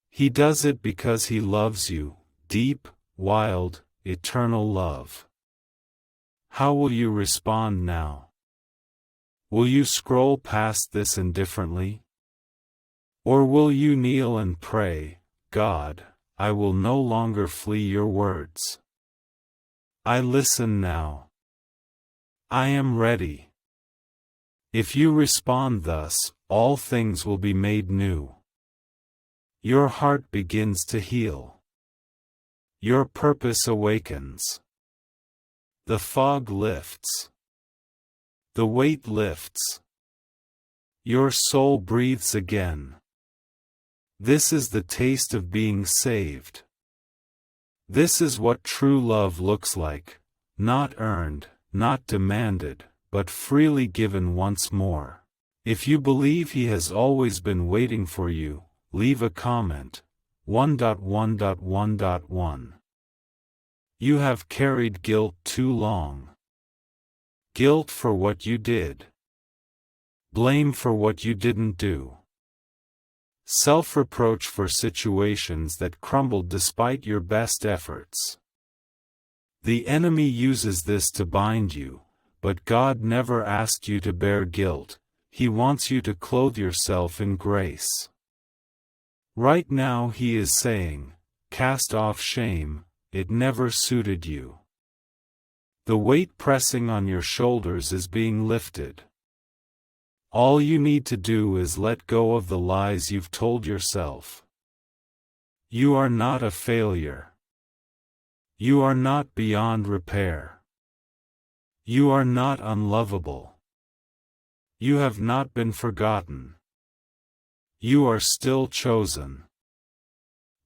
A: He does it because He loves you, deep, wild, eternal love. How will you respond now? Will you scroll past this indifferently? Or will you kneel and pray, "God, I will no longer flee your words. I listen now. I am ready." If you respond thus, all things will be made new. Your heart begins to heal. Your purpose awakens. The fog lifts. The weight lifts. Your soul breathes again. This is the taste of being saved. This is what true love looks like, not earned, not demanded, but freely given once more. If you believe He has always been waiting for you, leave a comment. 1.1.1.1. You have carried guilt too long. Guilt for what you did. Blame for what you didn't do. Self-reproach for situations that crumbled despite your best efforts. The enemy uses this to bind you, but God never asked you to bear guilt. He wants you to clothe yourself in grace. Right now He is saying, "Cast off shame, it never suited you." The weight pressing on your shoulders is being lifted. All you need to do is let go of the lies you've told yourself. You are not a failure. You are not beyond repair. You are not unlovable. You have not been forgotten. You are still chosen.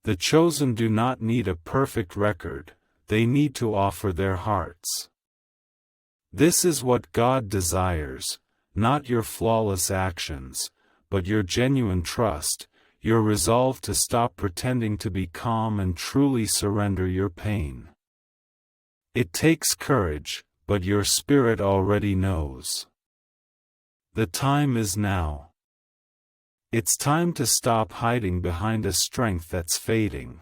A: The chosen do not need a perfect record, they need to offer their hearts. This is what God desires, not your flawless actions, but your genuine trust, your resolve to stop pretending to be calm and truly surrender your pain. It takes courage, but your spirit already knows. The time is now. It's time to stop hiding behind a strength that's fading.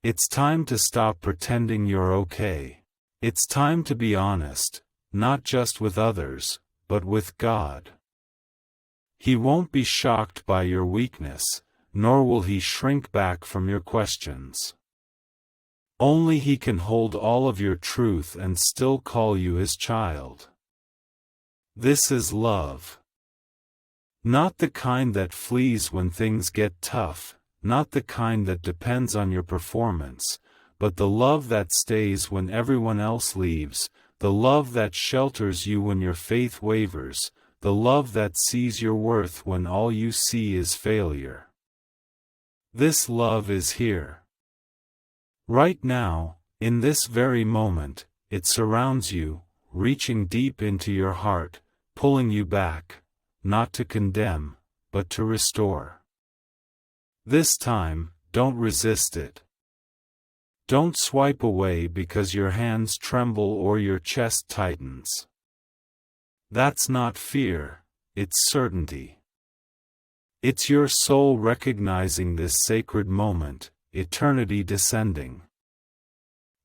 A: It's time to stop pretending you're okay. It's time to be honest, not just with others, but with God. He won't be shocked by your weakness, nor will he shrink back from your questions. Only he can hold all of your truth and still call you his child. This is love. Not the kind that flees when things get tough, not the kind that depends on your performance, but the love that stays when everyone else leaves, the love that shelters you when your faith wavers, the love that sees your worth when all you see is failure. This love is here. Right now, in this very moment, it surrounds you, reaching deep into your heart, pulling you back, not to condemn, but to restore. This time, don't resist it. Don't swipe away because your hands tremble or your chest tightens. That's not fear, it's certainty. It's your soul recognizing this sacred moment, eternity descending.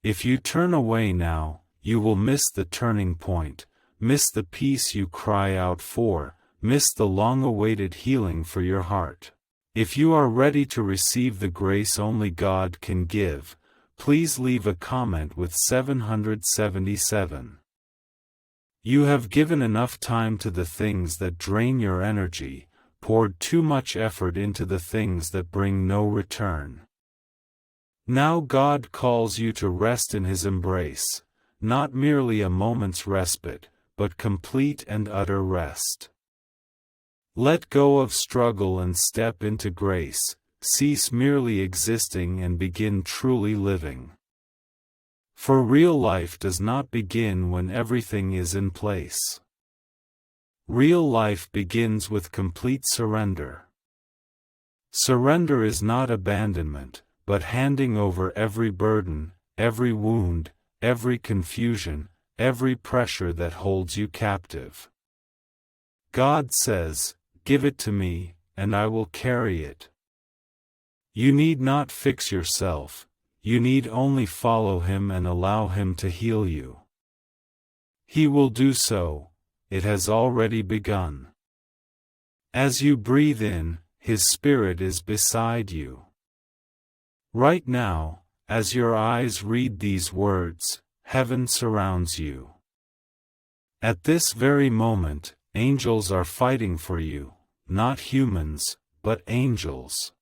A: If you turn away now, you will miss the turning point, miss the peace you cry out for, miss the long-awaited healing for your heart. If you are ready to receive the grace only God can give, please leave a comment with 777. You have given enough time to the things that drain your energy, poured too much effort into the things that bring no return. Now God calls you to rest in His embrace, not merely a moment's respite, but complete and utter rest. Let go of struggle and step into grace, cease merely existing and begin truly living. For real life does not begin when everything is in place. Real life begins with complete surrender. Surrender is not abandonment, but handing over every burden, every wound, every confusion, every pressure that holds you captive. God says, "Give it to me, and I will carry it." You need not fix yourself, you need only follow Him and allow Him to heal you. He will do so, it has already begun. As you breathe in, His Spirit is beside you. Right now, as your eyes read these words, heaven surrounds you. At this very moment, angels are fighting for you, not humans, but angels.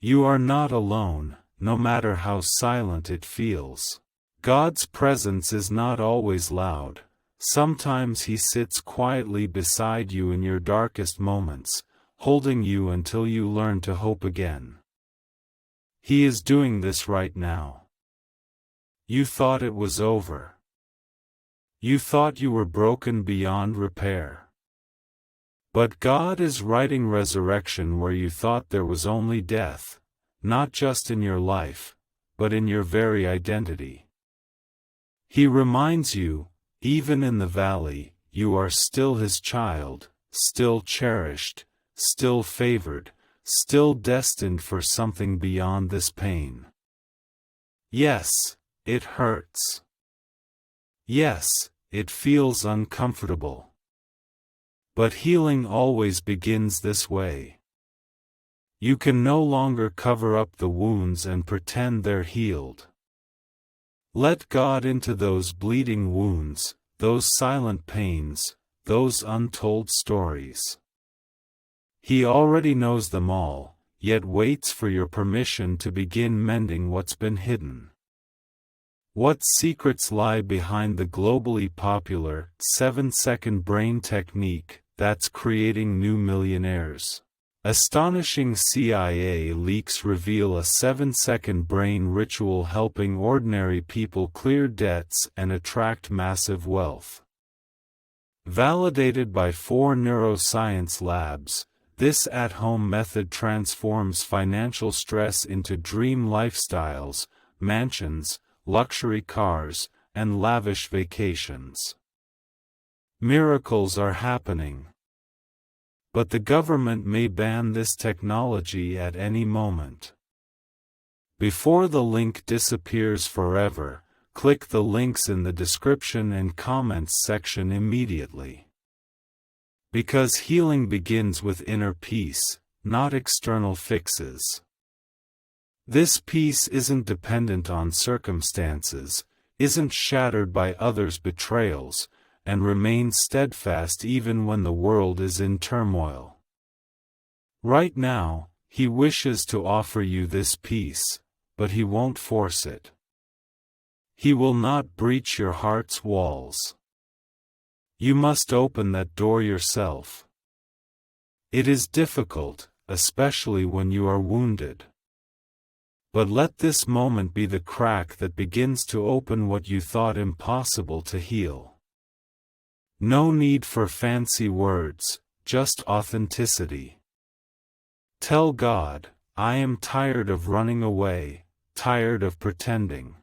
A: You are not alone, no matter how silent it feels. God's presence is not always loud. Sometimes He sits quietly beside you in your darkest moments, holding you until you learn to hope again. He is doing this right now. You thought it was over. You thought you were broken beyond repair. But God is writing resurrection where you thought there was only death, not just in your life, but in your very identity. He reminds you, even in the valley, you are still His child, still cherished, still favored, still destined for something beyond this pain. Yes, it hurts. Yes, it feels uncomfortable. But healing always begins this way. You can no longer cover up the wounds and pretend they're healed. Let God into those bleeding wounds, those silent pains, those untold stories. He already knows them all, yet waits for your permission to begin mending what's been hidden. What secrets lie behind the globally popular 7-second brain technique that's creating new millionaires? Astonishing CIA leaks reveal a 7-second brain ritual helping ordinary people clear debts and attract massive wealth. Validated by 4 neuroscience labs, this at-home method transforms financial stress into dream lifestyles, mansions, luxury cars, and lavish vacations. Miracles are happening. But the government may ban this technology at any moment. Before the link disappears forever, click the links in the description and comments section immediately. Because healing begins with inner peace, not external fixes. This peace isn't dependent on circumstances, isn't shattered by others' betrayals, and remains steadfast even when the world is in turmoil. Right now, He wishes to offer you this peace, but He won't force it. He will not breach your heart's walls. You must open that door yourself. It is difficult, especially when you are wounded. But let this moment be the crack that begins to open what you thought impossible to heal. No need for fancy words, just authenticity. Tell God, I am tired of running away, tired of pretending.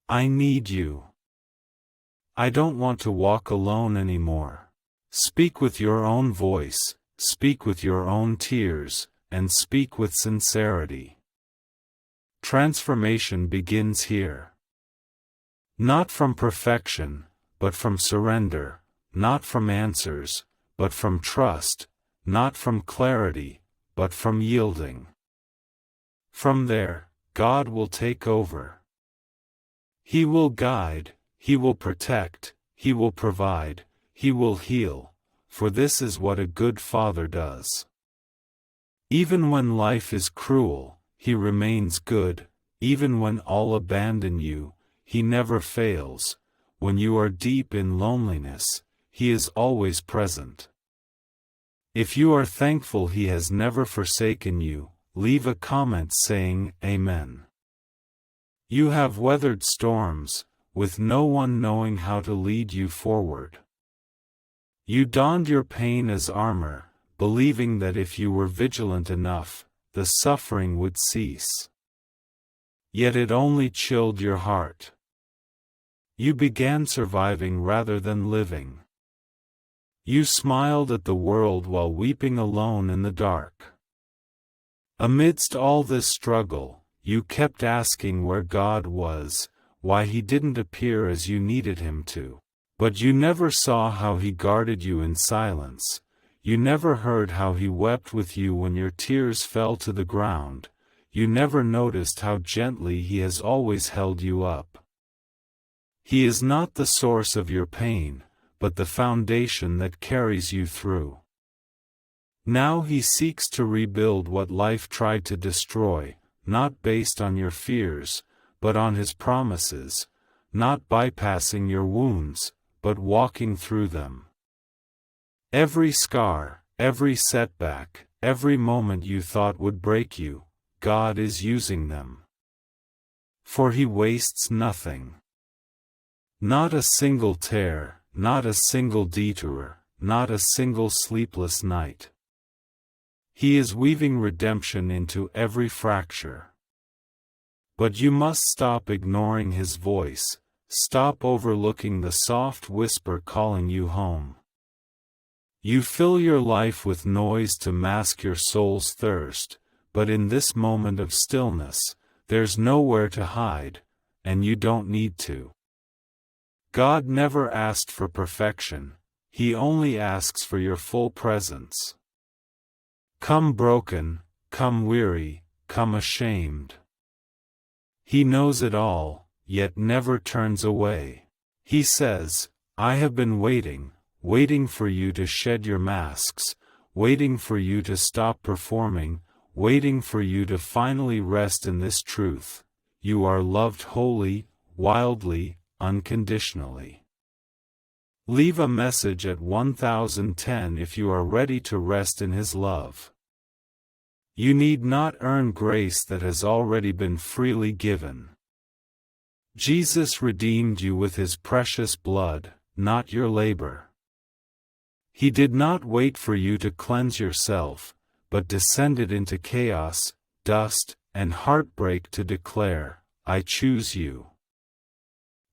A: I need you. I don't want to walk alone anymore. Speak with your own voice, speak with your own tears, and speak with sincerity. Transformation begins here. Not from perfection, but from surrender, not from answers, but from trust, not from clarity, but from yielding. From there, God will take over. He will guide, He will protect, He will provide, He will heal, for this is what a good Father does. Even when life is cruel, He remains good. Even when all abandon you, He never fails. When you are deep in loneliness, He is always present. If you are thankful He has never forsaken you, leave a comment saying, Amen. You have weathered storms, with no one knowing how to lead you forward. You donned your pain as armor, believing that if you were vigilant enough, the suffering would cease. Yet it only chilled your heart. You began surviving rather than living. You smiled at the world while weeping alone in the dark. Amidst all this struggle, you kept asking where God was, why He didn't appear as you needed Him to. But you never saw how He guarded you in silence. You never heard how He wept with you when your tears fell to the ground. You never noticed how gently He has always held you up. He is not the source of your pain, but the foundation that carries you through. Now He seeks to rebuild what life tried to destroy, not based on your fears, but on His promises, not bypassing your wounds, but walking through them. Every scar, every setback, every moment you thought would break you, God is using them. For He wastes nothing. Not a single tear, not a single detour, not a single sleepless night. He is weaving redemption into every fracture. But you must stop ignoring His voice, stop overlooking the soft whisper calling you home. You fill your life with noise to mask your soul's thirst, but in this moment of stillness, there's nowhere to hide, and you don't need to. God never asked for perfection, He only asks for your full presence. Come broken, come weary, come ashamed. He knows it all, yet never turns away. He says, I have been waiting for you to shed your masks, waiting for you to stop performing, waiting for you to finally rest in this truth. You are loved wholly, wildly, unconditionally. Leave a message at 1010 if you are ready to rest in His love. You need not earn grace that has already been freely given. Jesus redeemed you with His precious blood, not your labor. He did not wait for you to cleanse yourself, but descended into chaos, dust, and heartbreak to declare, I choose you.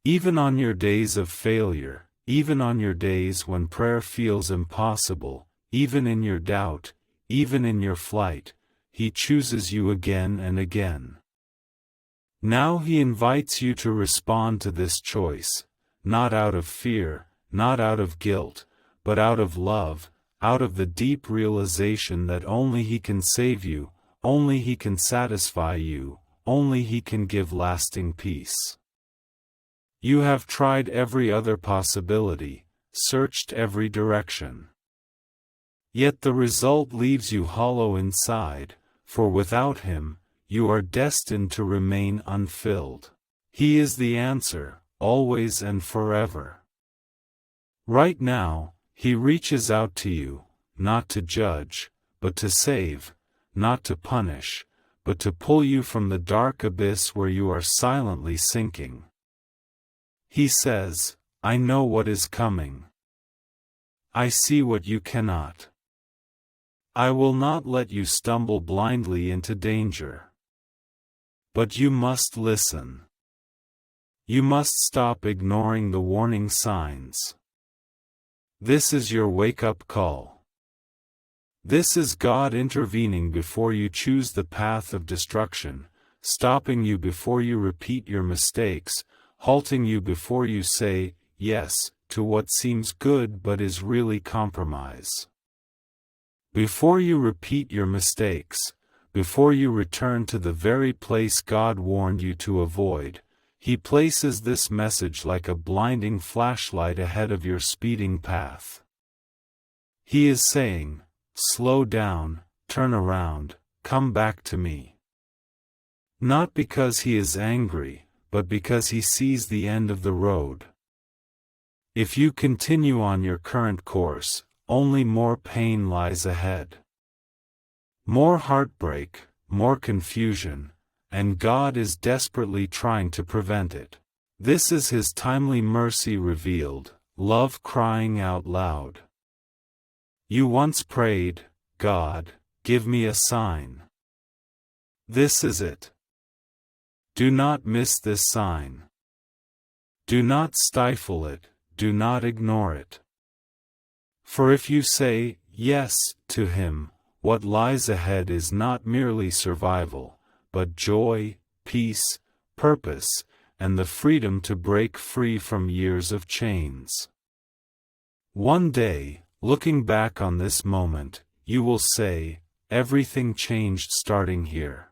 A: Even on your days of failure, even on your days when prayer feels impossible, even in your doubt, even in your flight, He chooses you again and again. Now he invites you to respond to this choice, not out of fear, not out of guilt, but out of love, out of the deep realization that only he can save you, only he can satisfy you, only he can give lasting peace. You have tried every other possibility, searched every direction. Yet the result leaves you hollow inside, for without him, you are destined to remain unfilled. He is the answer, always and forever. Right now, he reaches out to you, not to judge, but to save, not to punish, but to pull you from the dark abyss where you are silently sinking. He says, I know what is coming. I see what you cannot. I will not let you stumble blindly into danger. But you must listen. You must stop ignoring the warning signs. This is your wake-up call. This is God intervening before you choose the path of destruction, stopping you before you repeat your mistakes, halting you before you say yes to what seems good but is really compromise. Before you repeat your mistakes, before you return to the very place God warned you to avoid, he places this message like a blinding flashlight ahead of your speeding path. He is saying, slow down, turn around, come back to me. Not because he is angry, but because he sees the end of the road. If you continue on your current course, only more pain lies ahead. More heartbreak, more confusion, and God is desperately trying to prevent it. This is his timely mercy revealed, love crying out loud. You once prayed, God, give me a sign. This is it. Do not miss this sign. Do not stifle it, do not ignore it. For if you say yes to him, what lies ahead is not merely survival, but joy, peace, purpose, and the freedom to break free from years of chains. One day, looking back on this moment, you will say, everything changed starting here.